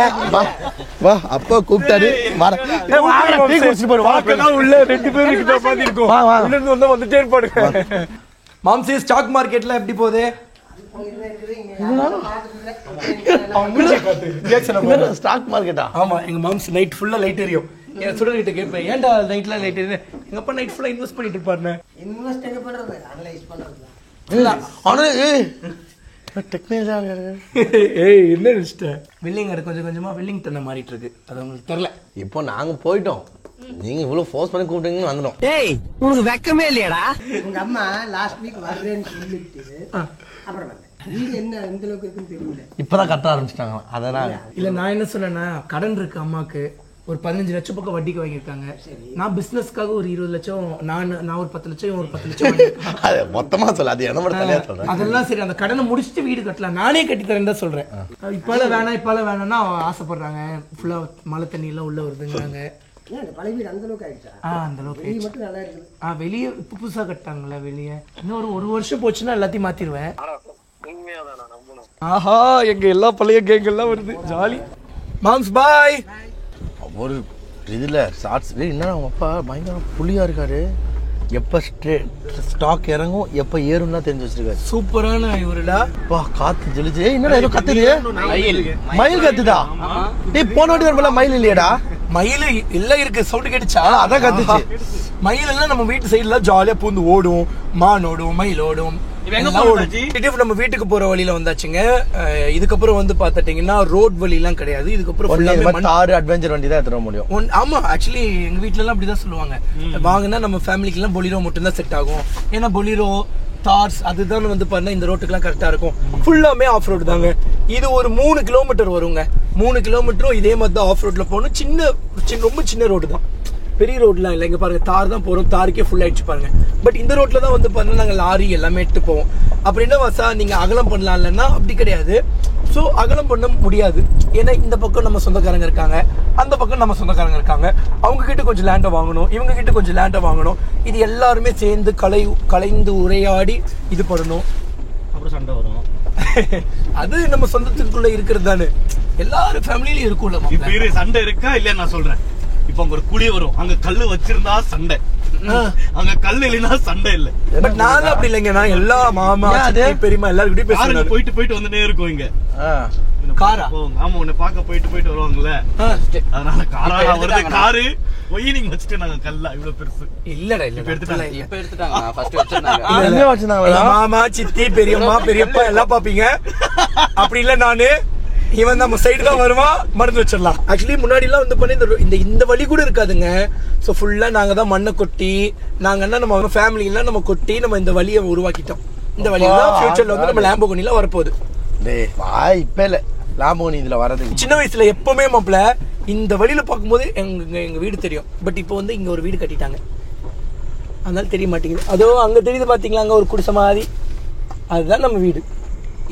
S3: வா அப்பா கூப்பிட்டாரு. டீ குடிச்சிட்டு போறோம்.
S1: வாக்கெல்லாம் உள்ள 2 பேர் கிட்ட பாதி இருக்கும். உள்ள இருந்து வந்துட்டே இருப்பாங்க. மாம்சே ஸ்டாக் மார்க்கெட்ல எப்படி போகுது?
S3: ஸ்டாக் மார்க்கெட்டா?
S1: ஆமா எங்க மாம்ஸ் நைட் ஃபுல்லா லைட் எரியும். என் சுடர் கிட்ட கேட்பேன், ஏன்டா நைட்ல லைட் எரியுது? எங்க அப்பா நைட் ஃபுல்லா இன்வெஸ்ட் பண்ணிட்டு இருப்பாருன்னு.
S2: இன்வெஸ்ட் எங்க பண்றது? அனலைஸ் பண்றது.
S1: ஏய் என்ன நினைச்சிட்ட? வெல்லிங் கொஞ்சம் கொஞ்சமா வெல்லிங் தன்னை மாறிட்டு இருக்கு. அது உங்களுக்கு தெரியல.
S3: இப்போ நாங்க போயிட்டோம். நீங்க இவ்வளவு ஃபோர்ஸ் பண்ணி கூப்பிட்டீங்கன்னு வந்துட்டோம்.
S2: டேய் உனக்கு வெக்கமே இல்லையாடா? உங்க அம்மா லாஸ்ட் வீக் வரேன்னு சொல்லிட்டு அப்புறம் வந்தேன். வீடு என்ன இந்த அளவுக்கு இருக்குன்னு தெரியல.
S3: இப்பதான் கட்ட ஆரம்பிச்சிட்டாங்க. அதனால
S1: இல்ல நான் என்ன சொன்னேன்னா, கடன் இருக்கு அம்மாக்கு. ஒரு 15 லட்சம் பக்கம் வட்டிக்கு வாங்கியிருக்காங்க. நான் பிசினஸ்க்காக ஒரு 20 லட்சம், நான் ஒரு 10 லட்சம், ஒரு 10 லட்சம்
S3: அது மொத்தமா சொல்ல. அது என்ன மட்டும் தனியா சொல்றேன்.
S1: அதெல்லாம் சரி, அந்த கடனை முடிச்சுட்டு வீடு கட்டலாம். நானே கட்டி தரேன் தான் சொல்றேன். இப்பெல்லாம் வேணாம்னா ஆசைப்படுறாங்க. ஃபுல்லா மழை தண்ணி எல்லாம் உள்ள வருதுங்கிறாங்க.
S2: பழைய வீடு அந்த அளவுக்கு ஆயிடுச்சா?
S1: அந்த அளவுக்கு
S2: மட்டும் நல்லா இருக்குது.
S1: வெளியே புதுசா கட்டாங்களா? வெளியே இன்னும் ஒரு வருஷம் போச்சுன்னா எல்லாத்தையும் மாத்திருவேன். ஆஹா எங்க எல்லா பழைய கேங் எல்லாம் வருது. ஜாலி. மாம்ஸ் பாய்.
S3: ஒரு இதுல ஷார்ட்ஸ் என்ன அவங்க அப்பா பயங்கர புள்ளியா இருக்காரு. எப்ப ஸ்டாக் இறங்கும் எப்ப ஏறும்னா தெரிஞ்சு வச்சிருக்காரு.
S1: சூப்பரான இவருடா.
S3: வா காத்து ஜெலிச்சு. என்னடா ஏதோ கத்துது? மயில் கத்துதா? நீ போன வாட்டி வரல மயில் இல்லையடா?
S1: மயில் எல்லாம் இருக்கு. சவுண்ட் கேட்டுச்சா?
S3: அதான் கத்துச்சு.
S1: மயில் எல்லாம் நம்ம வீட்டு சைடுல ஜாலியா பூந்து ஓடும். மான் ஓடும், மயில் ஓடும், நம்ம வீட்டுக்கு போற வழியில வந்தாச்சுங்க. இதுக்கப்புறம் வந்து பாத்துட்டீங்கன்னா ரோட் வழி எல்லாம் கிடையாது. இதுக்கப்புறம்
S3: தார் அட்வென்ச்சர் வண்டி தான் எடுத்துட முடியும்.
S1: ஆமா, ஆக்சுவலி எங்க வீட்ல எல்லாம் அப்படிதான் சொல்லுவாங்க. வாங்கினா நம்ம ஃபேமிலிக்கு எல்லாம் பொலிரோ மட்டும் தான் செட் ஆகும். ஏன்னா பொலிரோ தார்ஸ் அதுதான் வந்து பாருங்க இந்த ரோட்டுக்குலாம் கரெக்டா இருக்கும். ஃபுல்லாமே ஆஃப் ரோடு தாங்க. இது ஒரு 3 கிலோமீட்டர் வருங்க. 3 கிலோமீட்டரும் இதே மாதிரி தான் ஆஃப் ரோட்ல போகணும். ரொம்ப சின்ன ரோடு தான், பெரிய ரோட்லாம் இல்லை. இங்க பாருங்க தார் தான் போறோம், தாருக்கே ஃபுல் ஆயிடுச்சு பாருங்க. பட் இந்த ரோட்ல தான் வந்து பாருங்க நாங்க லாரி எல்லாமே எடுத்து போவோம். அப்படின்னா வசா நீங்க அகலம் பண்ணலாம் இல்லைன்னா அப்படி கிடையாது. ஸோ அகலம் பண்ண முடியாது. ஏன்னா இந்த பக்கம் நம்ம சொந்தக்காரங்க இருக்காங்க, அந்த பக்கம் நம்ம சொந்தக்காரங்க இருக்காங்க. அவங்க கிட்ட கொஞ்சம் லேண்டை வாங்கணும், இவங்க கிட்ட கொஞ்சம் லேண்டை வாங்கணும். இது எல்லாருமே சேர்ந்து கலைந்து உரையாடி இது பண்ணணும்.
S4: அப்புறம் சண்டை வரும்.
S1: அது நம்ம சொந்தத்துக்குள்ள இருக்கிறது தானே, எல்லாரும் ஃபேமிலியிலும் இருக்கும்ல.
S4: இப்ப சண்டை இருக்கா இல்லையா நான் சொல்றேன். இப்ப அங்க ஒரு குழி வரும், அங்க கல்லு வச்சிருந்தா சண்டை, அங்க கல்லு இல்லைன்னா சண்டை இல்ல.
S1: பட் நான் அப்படி இல்லைங்க. நான் எல்லா மாமா பெரியமா எல்லாருக்கிட்டையும் பேசுறேன்.
S4: போயிட்டு வந்துட்டே இருக்கும் இங்க.
S1: காரா?
S4: ஆமா, உன்னை பாக்க போயிட்டு வருவாங்கல்ல, அதனால காரா வருது. காரு ஒயினிங் வச்சுட்டு நாங்க கல்லா இவ்வளவு பெருசு
S1: இல்லடா.
S6: இப்ப எடுத்துட்டாங்க. ஃபர்ஸ்ட் வச்சிருந்தாங்க.
S1: மாமா சித்தி பெரியம்மா பெரியப்பா எல்லாம் பாப்பீங்க. அப்படி இல்ல நானு இவன் நம்ம சைடு தான் வருவான், மறந்து வச்சிடலாம். ஆக்சுவலி முன்னாடி எல்லாம் வந்து பண்ணி இந்த வழி கூட இருக்காதுங்க. ஸோ ஃபுல்லா நாங்க தான் மண்ணை கொட்டி நாங்க என்ன நம்ம ஃபேமிலி எல்லாம் நம்ம கொட்டி நம்ம இந்த வழியை உருவாக்கிட்டோம். இந்த வழியில தான் ஃபியூச்சர்ல வந்து நம்ம லாம்போகினில வரப்போகுது.
S3: இப்ப இல்ல லாம்போகினி இதுல வரது.
S1: சின்ன வயசுல எப்பவுமே மாப்பிள்ள இந்த வழியில பார்க்கும்போது எங்க வீடு தெரியும். பட் இப்போ வந்து இங்க ஒரு வீடு கட்டிட்டாங்க, அதனால தெரிய மாட்டேங்குது. அதோ அங்க தெரியுது பாத்தீங்களா, அங்க ஒரு குடிசை மாதிரி, அதுதான் நம்ம வீடு.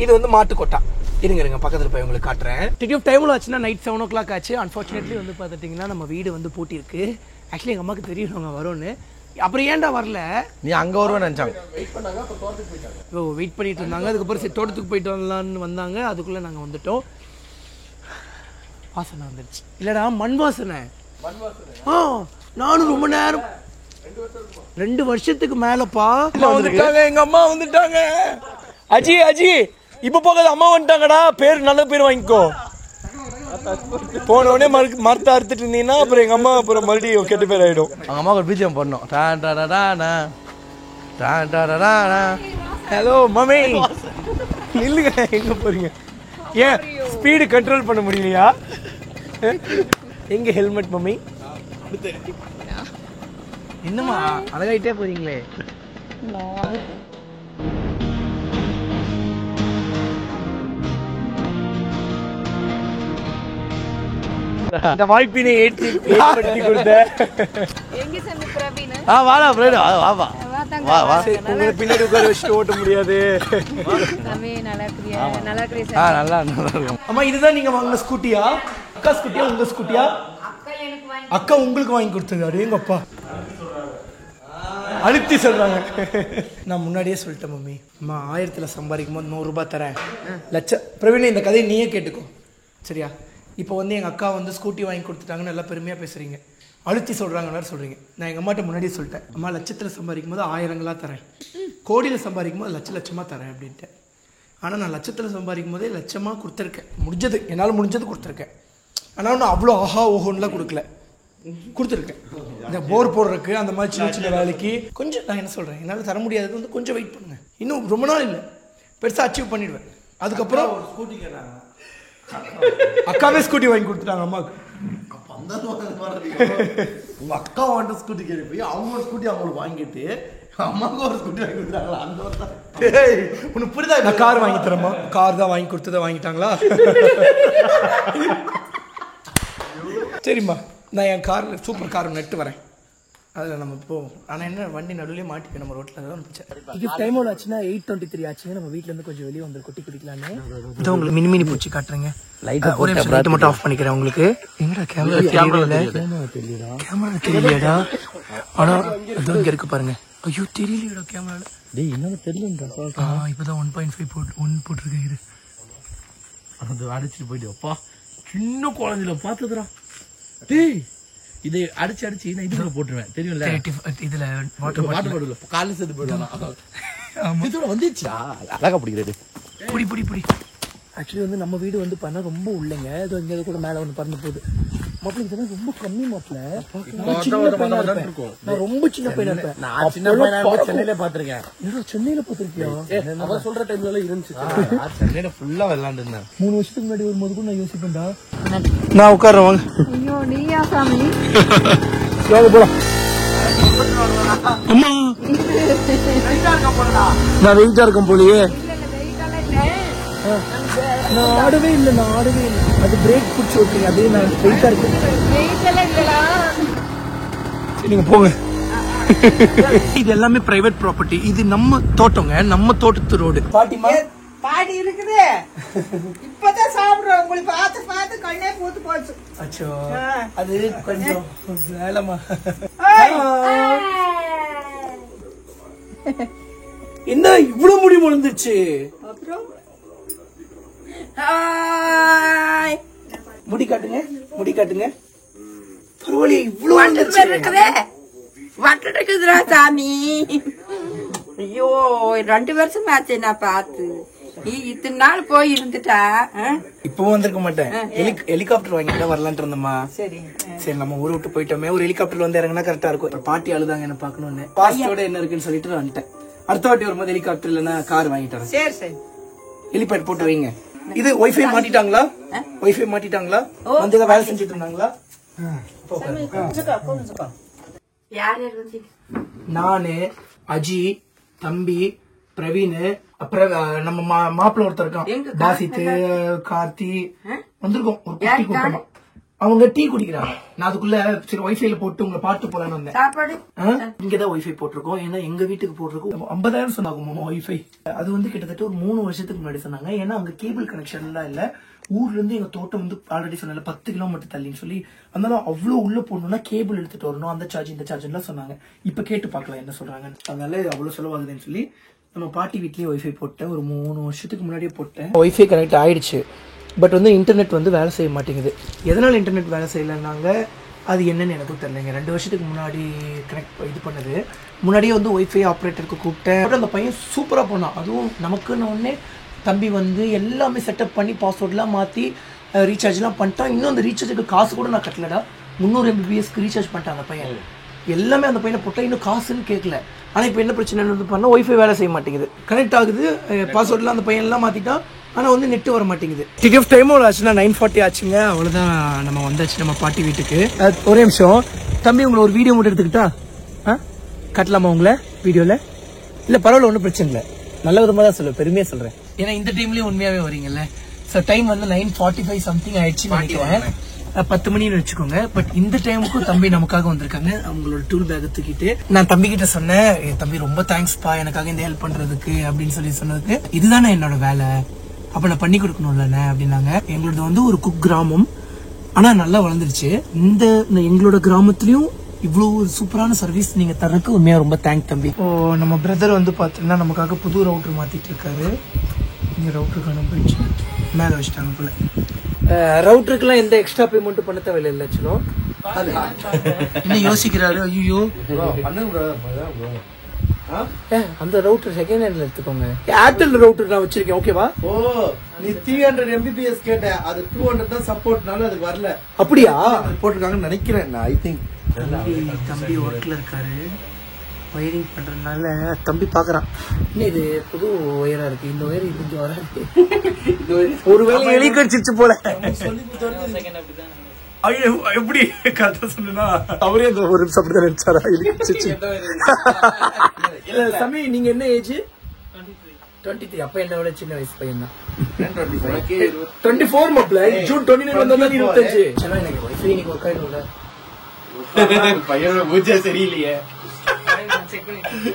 S1: இது வந்து மாட்டுக்கொட்டா. இருங்க பக்கத்துல போய் உங்களுக்கு காட்டுறேன். டிக்கெட் டைம்ல ஆச்சுன்னா நைட் 7 o'clock ஆச்சு. அன்ஃபார்ச்சுனேட்லி வந்து பார்த்துட்டிங்கன்னா நம்ம வீடு வந்து பூட்டி இருக்கு. ஆக்சுவலி எங்கள் அம்மாவுக்கு தெரியும் நாங்கள் வரோன்னு. அப்புறம் ஏன்டா வரல,
S3: நீ அங்கே வருவேன்னு நினச்சாங்க.
S1: வெயிட் பண்ணிட்டு இருந்தாங்க. அதுக்கப்புறம் சரி தோட்டத்துக்கு போயிட்டு வரலான்னு வந்தாங்க. அதுக்குள்ளே நாங்கள் வந்துட்டோம். வாசனை வந்துருச்சு. இல்லைடா மண் வாசனை. நானும் ரொம்ப நேரம் 2 வருஷத்துக்கு மேலப்பா வந்துட்டாங்க. எங்க அம்மா வந்துட்டாங்க. அஜி இப்ப போகாத, அம்மா வந்துட்டாங்கடா. பேர் நல்ல பேர் வாங்கிக்கோ. போன உடனே மரத்தை அறுத்துட்டு இருந்தீங்கன்னா அப்புறம் எங்க அம்மா அப்புறம் மறுபடியும் கெட்ட பேர் ஆயிடும்.
S3: அவங்க அம்மா ஒரு பிஜிஎம் பண்ணோம்.
S1: ஹலோ மம்மி, நில்லுங்க. எங்க போறீங்க? ஏன் ஸ்பீடு கண்ட்ரோல் பண்ண முடியலையா? எங்க ஹெல்மெட் மம்மி? என்னம்மா அழகாயிட்டே போறீங்களே. இந்த வாய்ப்பினை ஏற்படுத்தி கொடுத்த பின்னாடி உட்கார வச்சுட்டு ஓட்ட முடியாது. அம்மா இதுதான் நீங்க வாங்கின ஸ்கூட்டியா? அக்கா ஸ்கூட்டியா உங்க ஸ்கூட்டியா? அக்கா உங்களுக்கு வாங்கி கொடுத்தது. எங்க அப்பா அழுத்தி சொல்றாங்க. நான் முன்னாடியே சொல்லிட்டேன் மம்மி, அம்மா 1000 சம்பாதிக்கும் போது 100 ரூபாய் தரேன். லட்சம். பிரவீன் இந்த கதையை நீயே கேட்டுக்கோ சரியா? இப்போ வந்து எங்கள் அக்கா வந்து ஸ்கூட்டி வாங்கி கொடுத்துட்டாங்கன்னு நல்லா பெருமையாக பேசுகிறீங்க, அழுத்தி சொல்கிறாங்கன்னு சொல்கிறீங்க. நான் எங்கள் அம்மாட்ட முன்னாடியே சொல்லிட்டேன், அம்மா லட்சத்தில் சம்பாதிக்கும் போது 1000 தரேன், கோடியில் சம்பாதிக்கும் போது லட்சமாக தரேன் அப்படின்ட்டு. ஆனால் நான் லட்சத்தில் சம்பாதிக்கும் போதே லட்சமாக கொடுத்துருக்கேன். முடிஞ்சது, என்னால் முடிஞ்சது கொடுத்துருக்கேன். ஆனால் ஒன்றும் அவ்வளோ ஆஹா ஓஹோன்னுலாம் கொடுத்துருக்கேன். இந்த போர் போடுறதுக்கு அந்த மாதிரி சின்ன சின்ன வேலைக்கு கொஞ்சம் நான் என்ன சொல்கிறேன், என்னால் தர முடியாதது வந்து கொஞ்சம் வெயிட் பண்ணுங்க. இன்னும் ரொம்ப நாள் இல்லை, பெருசாக அச்சீவ் பண்ணிடுவேன். அதுக்கப்புறம் ஒரு ஸ்கூட்டி கேட்டாங்க, அக்காவே ஸ்கூட்டி வாங்கி கொடுத்துட்டாங்க அம்மாவுக்கு.
S3: உங்க அக்கா வாங்கிட்ட ஸ்கூட்டி கேட்டு போய் அவங்க ஸ்கூட்டி அவங்களுக்கு வாங்கிட்டு அம்மாவுக்கு ஒரு ஸ்கூட்டி வாங்கி கொடுத்தாங்களா? அந்த உனக்கு புரியுதா?
S1: நான் கார் வாங்கி தரேம்மா. கார் தான் வாங்கி கொடுத்ததை வாங்கிட்டாங்களா? சரிம்மா, நான் என் காரில் சூப்பர் கார் நட்டு வரேன், அதில் நம்ம போவோம். ஆனால் என்ன வண்டி நடுவிலே மாட்டிக்க நம்ம ரோட்டில் தான் இருந்துச்சு. இது டைம் ஒன்று ஆச்சுன்னா 8:23 ஆச்சுங்க. நம்ம வீட்டிலேருந்து கொஞ்சம் வெளியே வந்து கொட்டி குடிக்கலான்னு இதை உங்களுக்கு மினி பூச்சி காட்டுறேங்க. ஒரு லைட்டை மட்டும் ஆஃப் பண்ணிக்கிறேன் உங்களுக்கு. எங்கடா கேமரா தெரியல? கேமரா தெரியலையாடா? ஆனால் அது இங்கே இருக்கு பாருங்க. ஐயோ தெரியலையடா கேமராவில்.
S3: டேய் என்ன தெரியலன்றா.
S1: இப்போதான் 1.5 போட்டிருக்கேன். இது
S3: அது அடிச்சுட்டு போயிட்டு அப்பா சின்ன குழந்தையில பார்த்ததுடா. டேய் இதை அடிச்சு நான் இதுல போட்டுருவேன் தெரியும்ல,
S1: இதுல வாட்டர்
S3: பாட்டில் காலையில் சேர்த்து போயிடுவாங்க. இதோட வந்துச்சா அழகா பிடிக்கிறது.
S1: புடி. ஆக்சுவலி வந்து நம்ம வீடு வந்து பண்ணா ரொம்ப உள்ளங்க. அது இங்கே கூட மேலே ஒன்று பறந்து போகுது. மாப்பிள்ள இதெல்லாம் ரொம்ப கம்மி மாப்பிள்ள. நான் ரொம்ப சின்ன பையனா இருப்பேன்.
S6: நான் சின்ன பையனா சென்னையில பாத்திருக்கேன்.
S1: சென்னையில பாத்திருக்கியா?
S6: அவன் சொல்ற டைம்ல எல்லாம் இருந்துச்சு. சென்னையில ஃபுல்லா விளையாண்டு இருந்தேன்.
S1: 3 வருஷத்துக்கு முன்னாடி வரும்போது கூட நான் யோசிப்பேன்டா. நான் உட்கார்றேன் வாங்க.
S7: ஐயோ நீயா சாமி?
S1: வாங்க போலாம். அம்மா நான் வெயிட்டா இருக்கேன் போலியே. நான் ஆடவே இல்லை. அது பிரேக் பிடிச்சி ஓட்டுறீங்க. அதே நான் வெயிட்டா இருக்கேன். நீங்க போங்க. இது எல்லாமே பிரைவேட் ப்ராப்பர்ட்டி. இது நம்ம தோட்டங்க, நம்ம தோட்டத்து ரோடு. பாட்டிமா
S2: பாடி இருக்குது. இப்பதான் சாப்பிடுறோம். உங்களுக்கு பார்த்து கண்ணே பூத்து போச்சு.
S1: அச்சோ அது கொஞ்சம் வேலைமா. என்ன இவ்வளவு முடி முழுந்துச்சு? முடி காட்டுங்க. பரவாயில்ல இவ்வளவு
S7: வட்டுக்குதுரா சாமி. ஐயோ 2 வருஷம் ஆச்சு நான் பார்த்து. நீ இத்தனை நாள் போய் இருந்துட்டா.
S1: இப்பவும் வந்திருக்க மாட்டேன். ஹெலிகாப்டர் வாங்கிட்டு வரலான்ட்டு இருந்தோமா.
S7: சரி
S1: நம்ம ஊரை விட்டு போயிட்டோமே. ஒரு ஹெலிகாப்டர் வந்து இறங்கினா கரெக்டா இருக்கும். இப்ப பாட்டி அழுதாங்க என்ன பாக்கணும்னு. பாஸ்டோட என்ன இருக்குன்னு சொல்லிட்டு நான் வந்துட்டேன். அடுத்த வாட்டி வரும்போது ஹெலிகாப்டர் இல்லன்னா கார் வாங்கிட்டு வரேன்.
S7: சரி
S1: ஹெலிபேட் போட்டு வைங்க. இது ஒய்ஃபை மாட்டிட்டாங்களா? வந்து வேலை செஞ்சுட்டு இருந்தாங்களா?
S7: யார்
S1: நானு, அஜி, தம்பி, பிரவீன், அப்புறம் நம்ம மாப்பிள்ள ஒருத்தர் இருக்கான், பாசித், கார்த்தி வந்திருக்கோம். ஒரு குட்டி கூட்டமா. அவங்க டீ குடிக்கிறாங்க. நான் அதுக்குள்ள சரி ஒய்ஃபைல போட்டு உங்களை பாட்டு போலான்னு வந்தேன்.
S7: சாப்பாடு
S1: இங்கதான் ஒய்ஃபை போட்டிருக்கோம். ஏன்னா எங்க வீட்டுக்கு போட்டிருக்கோம் 50,000 சொன்னாங்க ஒய்ஃபை. அது வந்து கிட்டத்தட்ட ஒரு 3 வருஷத்துக்கு முன்னாடி சொன்னாங்க. ஏன்னா அங்க கேபிள் கனெக்ஷன் எல்லாம் இல்ல. ஊர்ல இருந்து எங்க தோட்டம் வந்து ஆல்ரெடி சொன்னால 10 கிலோமீட்டர் தள்ளின்னு சொல்லி, அதனால அவ்வளவு உள்ள போடணும்னா கேபிள் எடுத்துட்டு வரணும். அந்த சார்ஜ் இந்த சார்ஜ் எல்லாம் சொன்னாங்க. இப்ப கேட்டு பாக்கலாம் என்ன சொல்றாங்க. அதனால அவ்வளவு செலவாகுதுன்னு சொல்லி நம்ம பாட்டி வீட்லயே ஒய்ஃபை போட்டேன். ஒரு 3 வருஷத்துக்கு முன்னாடியே போட்டேன். ஒய்ஃபை கனெக்ட் ஆயிடுச்சு. பட் வந்து இன்டர்நெட் வந்து வேலை செய்ய மாட்டேங்குது. எதனால இன்டர்நெட் வேலை செய்யலைன்னாங்க, அது என்னன்னு எனக்கும் தெரியலைங்க. 2 வருஷத்துக்கு முன்னாடி கனெக்ட் இது பண்ணது. முன்னாடியே வந்து ஒய்ஃபை ஆப்ரேட்டருக்கு கூப்பிட்டேன். அந்த பையன் சூப்பராக போனான். அதுவும் நமக்குன்னு ஒன்னே தம்பி வந்து எல்லாமே செட்டப் பண்ணி பாஸ்வேர்ட்லாம் மாற்றி ரீசார்ஜ்லாம் பண்ணிட்டான். இன்னும் அந்த ரீசார்ஜுக்கு காசு கூட நான் கட்டலடா. 300 MBPSக்கு ரீசார்ஜ் பண்ணிட்டான் அந்த பையன். எல்லாமே அந்த பையனை போட்டால் இன்னும் காசுன்னு கேட்கல. ஆனால் இப்போ என்ன பிரச்சனைன்னு வந்து பண்ணால் ஒய்ஃபை வேலை செய்ய மாட்டேங்குது. கனெக்ட் ஆகுது, பாஸ்வேர்ட்லாம் அந்த பையன்லாம் மாற்றிட்டான். ஆனால் வந்து நெட்டு வர மாட்டேங்குது. டிக்கெட் டைம் எவ்வளோ ஆச்சுன்னா 9:40 ஆச்சுங்க. அவ்வளோதான் நம்ம வந்தாச்சு நம்ம பாட்டி வீட்டுக்கு. ஒரே நிமிஷம் தம்பி, உங்களை ஒரு வீடியோ மட்டும் எடுத்துக்கிட்டா கட்டலாமா உங்களை வீடியோவில்? இல்லை பரவாயில்ல, ஒன்றும் பிரச்சனை இல்லை. நல்ல விதமாக தான் சொல்லுவேன், பெருமையாக சொல்கிறேன். ஏன்னா இந்த டைம்லேயும் உண்மையாகவே வரீங்கல்ல. ஸோ டைம் வந்து 9:45 சம்திங் ஆயிடுச்சு நினைக்கிறேன். 10 மணின்னு வச்சுக்கோங்க. பட் இந்த டைமுக்கும் தம்பி நமக்காக வந்திருக்காங்க. அவங்களோட டூல் பேக் தூக்கிட்டு நான் தம்பி கிட்ட சொன்னேன், தம்பி ரொம்ப தேங்க்ஸ்பா எனக்காக இந்த ஹெல்ப் பண்றதுக்கு அப்படின்னு சொன்னதுக்கு, இதுதானே என்னோட வேலை, அப்ப நான் பண்ணி கொடுக்கணும்ல அப்படின்னாங்க. எங்களோட வந்து ஒரு குக் கிராமம், ஆனா நல்லா வளர்ந்துருச்சு. இந்த எங்களோட கிராமத்திலயும் இவ்வளவு சூப்பரான சர்வீஸ் நீங்க தரக்கு உண்மையா ரொம்ப தேங்க் தம்பி. நம்ம பிரதர் வந்து பாத்தீங்கன்னா நமக்காக புது ரவுட்டர் மாத்திட்டு இருக்காரு. இந்த ரவுட்டருக்கான போயிடுச்சு மேல வச்சுட்டாங்க போல. ரவுட்டருக்குலாம் எந்த எக்ஸ்ட்ரா பேமெண்ட் பண்ண தேவையில்லை இல்ல. என்ன யோசிக்கிறாரு? ஐயோ அந்த ரவுட்டர் செகண்ட் ஹேண்ட்ல எடுத்துக்கோங்க. ஏர்டெல் ரவுட்டர் நான் வச்சிருக்கேன். ஓகேவா?
S6: ஓ நீ 300 MBPS கேட்ட, அது 200 தான் சப்போர்ட்னால அது வரல.
S1: அப்படியா
S6: போட்டிருக்காங்கன்னு நினைக்கிறேன். ஐ திங்க்
S1: தம்பி ஒர்க்ல இருக்காரு, ஒயரிங் பண்றதுனால தம்பி பாக்குறான். இன்னும் இது புது ஒயரா இருக்கு. இந்த ஒயர் கொஞ்சம் வராது. ஒருவேளை எலி கடிச்சிருச்சு போல. எப்படி கரெக்டா சொன்னா அவரே அந்த ஒரு நிமிஷம் அப்படிதான் நினைச்சாரா? எலி கடிச்சிருச்சு. சமி நீங்க என்ன ஏஜ்? 23. அப்ப என்ன விட சின்ன வயசு பையன் தான். 24 மாப்ள. ஜூன் 29 வந்தா 25. சரி எனக்கு வைஃபை நீங்க ஒர்க் ஆயிடும்ல.
S6: பையனோட மூஞ்சே சரியில்லையே.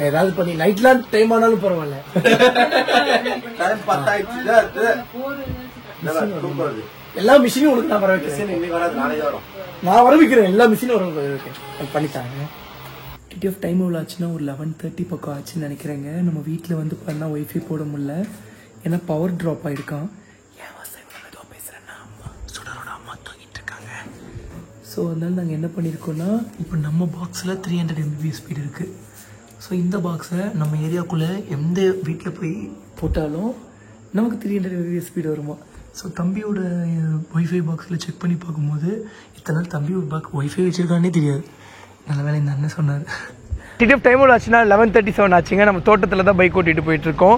S1: ஏதாவது பண்ணி நைட்லாம் டைம் ஆனாலும் பரவாயில்ல.
S6: டைம் 10 ஆயிடுச்சு.
S1: எல்லா மிஷினும் உங்களுக்கு நான் வர வைக்கிறேன். நான் வர வைக்கிறேன். எல்லா மிஷினும் வர வைக்கிறேன். பண்ணித்தாங்க. டிடிஎஃப் டைம் எவ்வளோ ஆச்சுன்னா ஒரு 11:30 பக்கம் ஆச்சுன்னு நினைக்கிறேங்க. நம்ம வீட்டில் வந்து பண்ணா ஒய்ஃபை போட முடியல. ஏன்னா பவர் ட்ராப் ஆகிருக்கான். ஏன் ஏதோ பேசுகிறேன்னா சுடரோட அம்மா தூங்கிட்டு இருக்காங்க. ஸோ அதனால நாங்கள் என்ன பண்ணியிருக்கோன்னா, இப்போ நம்ம பாக்ஸில் 300 MBPS ஸ்பீடு இருக்குது. ஸோ இந்த பாக்ஸை நம்ம ஏரியாவுக்குள்ளே எந்த வீட்டில் போய் போட்டாலும் நமக்கு 300 MBPS ஸ்பீடு வருமா. ஸோ தம்பியோட ஒய்ஃபை பாக்ஸில் செக் பண்ணி பார்க்கும்போது இத்தனை நாள் தம்பியோட ஒய்ஃபை வச்சுருக்கானே தெரியாது. நல்ல வேலை இந்த அண்ணன் சொன்னார். டிடிஎஃப் டைம் ஆச்சுன்னா 11:37 ஆச்சுங்க. நம்ம தோட்டத்தில் தான் பைக் ஓட்டிகிட்டு போயிட்டுருக்கோம்.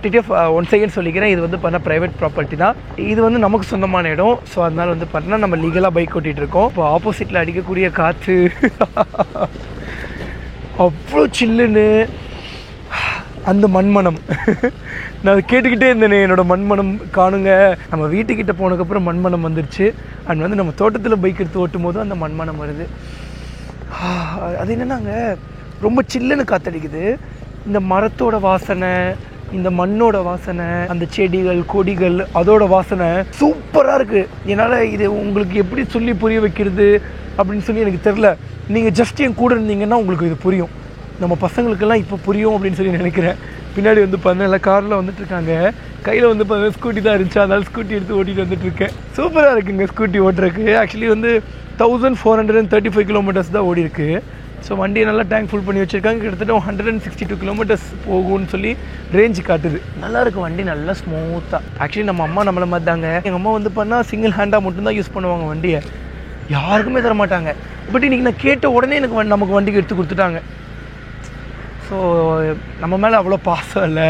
S1: டிடிஎஃப் ஒன் செகண்ட் சொல்லிக்கிறேன், இது வந்து பண்ண ப்ரைவேட் ப்ராப்பர்ட்டி தான். இது வந்து நமக்கு சொந்தமான இடம். ஸோ அதனால் வந்து பார்த்தீங்கன்னா நம்ம லீகலாக பைக் ஓட்டிகிட்டு இருக்கோம். இப்போ ஆப்போசிட்டில் அடிக்கக்கூடிய காற்று அவ்வளோ சில்லுன்னு, அந்த மண்மனம் நான் கேட்டுக்கிட்டே இருந்தேனே, என்னோடய மண்மனம் காணுங்க. நம்ம வீட்டுக்கிட்ட போனதுக்கப்புறம் மண்மனம் வந்துருச்சு. அண்ட் வந்து நம்ம தோட்டத்தில் பைக் எடுத்து ஓட்டும் போதும் அந்த மண்மனம் வருது. அது என்னன்னாங்க, ரொம்ப சில்லுன்னு காற்றடிக்குது. இந்த மரத்தோட வாசனை, இந்த மண்ணோட வாசனை, அந்த செடிகள் கொடிகள் அதோட வாசனை சூப்பராக இருக்குது. என்னால் இது உங்களுக்கு எப்படி சொல்லி புரிய வைக்கிறது அப்படின்னு சொல்லி எனக்கு தெரில. நீங்கள் ஜஸ்ட் என் கூட இருந்தீங்கன்னா உங்களுக்கு இது புரியும். நம்ம பசங்களுக்கெல்லாம் இப்போ புரியும் அப்படின்னு சொல்லி நினைக்கிறேன். பின்னாடி வந்து பார்த்தீங்கன்னா காரில் வந்துட்டுருக்காங்க. கையில் வந்து பார்த்தீங்கன்னா ஸ்கூட்டி தான் இருந்துச்சு, அதனால ஸ்கூட்டி எடுத்து ஓட்டிகிட்டு வந்துட்டுருக்கேன். சூப்பராக இருக்குங்க ஸ்கூட்டி ஓட்டுறதுக்கு. ஆக்சுவலி வந்து 1435 கிலோமீட்டர்ஸ் தான் ஓடி இருக்கு. ஸோ வண்டியை நல்லா டேங்க் ஃபுல் பண்ணி வச்சுருக்காங்க. கிட்டத்தட்ட 162 கிலோமீட்டர்ஸ் போகும்னு சொல்லி ரேஞ்சு காட்டுது. நல்லா இருக்குது வண்டி, நல்லா ஸ்மூத்தாக. ஆக்சுவலி நம்ம அம்மா நம்மளை மாதிரி தாங்க. எங்கள் அம்மா வந்து பண்ணால் சிங்கிள் ஹேண்டாக மட்டும்தான் யூஸ் பண்ணுவாங்க வண்டியை, யாருக்குமே தர மாட்டாங்க. பட் இன்றைக்கி நான் கேட்ட உடனே நமக்கு வண்டிக்கு எடுத்து கொடுத்துட்டாங்க. ஸோ நம்ம மேலே அவ்வளோ பாசம் இல்லை,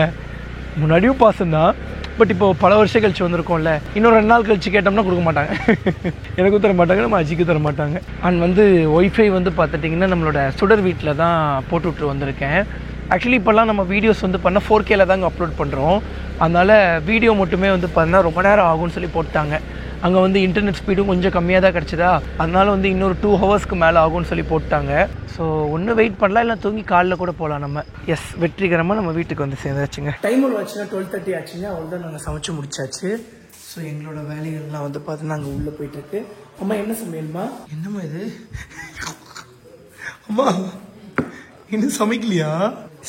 S1: முன்னாடியும் பாசம்தான். பட் இப்போ பல வருஷம் கழிச்சு வந்திருக்கோம்ல, இன்னும் 2 நாள் கழிச்சு கேட்டோம்னா கொடுக்க மாட்டாங்க. எனக்கும் தர மாட்டாங்க, நம்ம அஜிக்கும் தர மாட்டாங்க. அண்ட் வந்து ஒய்ஃபை வந்து பார்த்துட்டிங்கன்னா நம்மளோட சுடர் வீட்டில் தான் போட்டுவிட்டு வந்திருக்கேன். ஆக்சுவலி இப்போல்லாம் நம்ம வீடியோஸ் வந்து பண்ணால் 4Kல தாங்க அப்லோட் பண்ணுறோம். அதனால் வீடியோ மட்டுமே வந்து பார்த்தீங்கன்னா ரொம்ப நேரம் ஆகும்னு சொல்லி போட்டாங்க. அங்கே வந்து இன்டர்நெட் ஸ்பீடும் கொஞ்சம் கம்மியாக தான் கிடச்சிதா, அதனால் வந்து இன்னொரு 2 ஹவர்ஸ்க்கு மேலே ஆகும்னு சொல்லி போட்டாங்க. ஸோ ஒன்று வெயிட் பண்ணலாம், இல்லை தூங்கி காலில் கூட போகலாம் நம்ம. எஸ், வெற்றிகரமாக நம்ம வீட்டுக்கு வந்து சேர்ந்தாச்சுங்க. டைம் ஆச்சுன்னா 12:30 ஆச்சுங்க. அவ்வளோதான், நாங்கள் சமைச்சு முடிச்சாச்சு. ஸோ எங்களோட வேலைகள்லாம் வந்து பார்த்தீங்கன்னா அங்கே உள்ளே போயிட்டுருக்கு. அம்மா என்ன சமையல்மா? என்னம்மா இது? அம்மா இன்னும் சமைக்கலையா?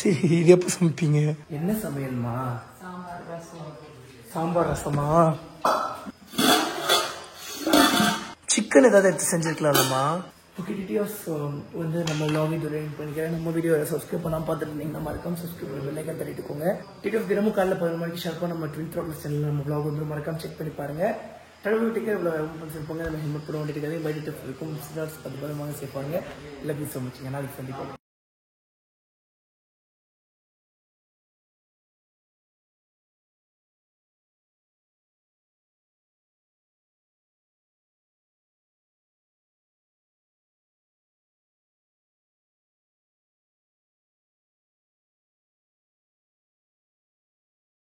S1: சரி, இது எப்போ சமைப்பீங்க? என்ன சமையல்மா? சாம்பார் ரசமா? சிக்கன் ஏதாவது எடுத்து செஞ்சுருக்கலாம்மா. ஓகே டிடிஎஃப் வந்து நம்ம லாக் இது ரெடி பண்ணிக்கிறேன். நம்ம வீடியோ சப்ஸ்கிரைப் பண்ணாமல் பார்த்துட்டு இருந்தீங்கன்னா மறக்காம சப்ஸ்கிரைப் பண்ணி பெல்லைக்கன் தட்டிட்டுக்கோங்க. டிடிஎஃப் தினமும் காலைல 11 மணிக்கு ஷார்ப்பாக நம்ம ட்வின் த்ராட்லஸ் சேனலில் நம்ம வ்ளாக் வந்து மறக்காம செக் பண்ணி பாருங்கள். கடவுள் டிக்கெட் இவ்வளோ பண்ணிருப்பாங்க. நம்ம ஹெல்மெட் போட வேண்டிய டிக்கெட் பை டிடிஎஃப் இருக்கும். 10 சேஃபாங்க. இல்லை ப்ளீஸ் சமைச்சிங்க. நாளைக்கு சந்திப்போம்.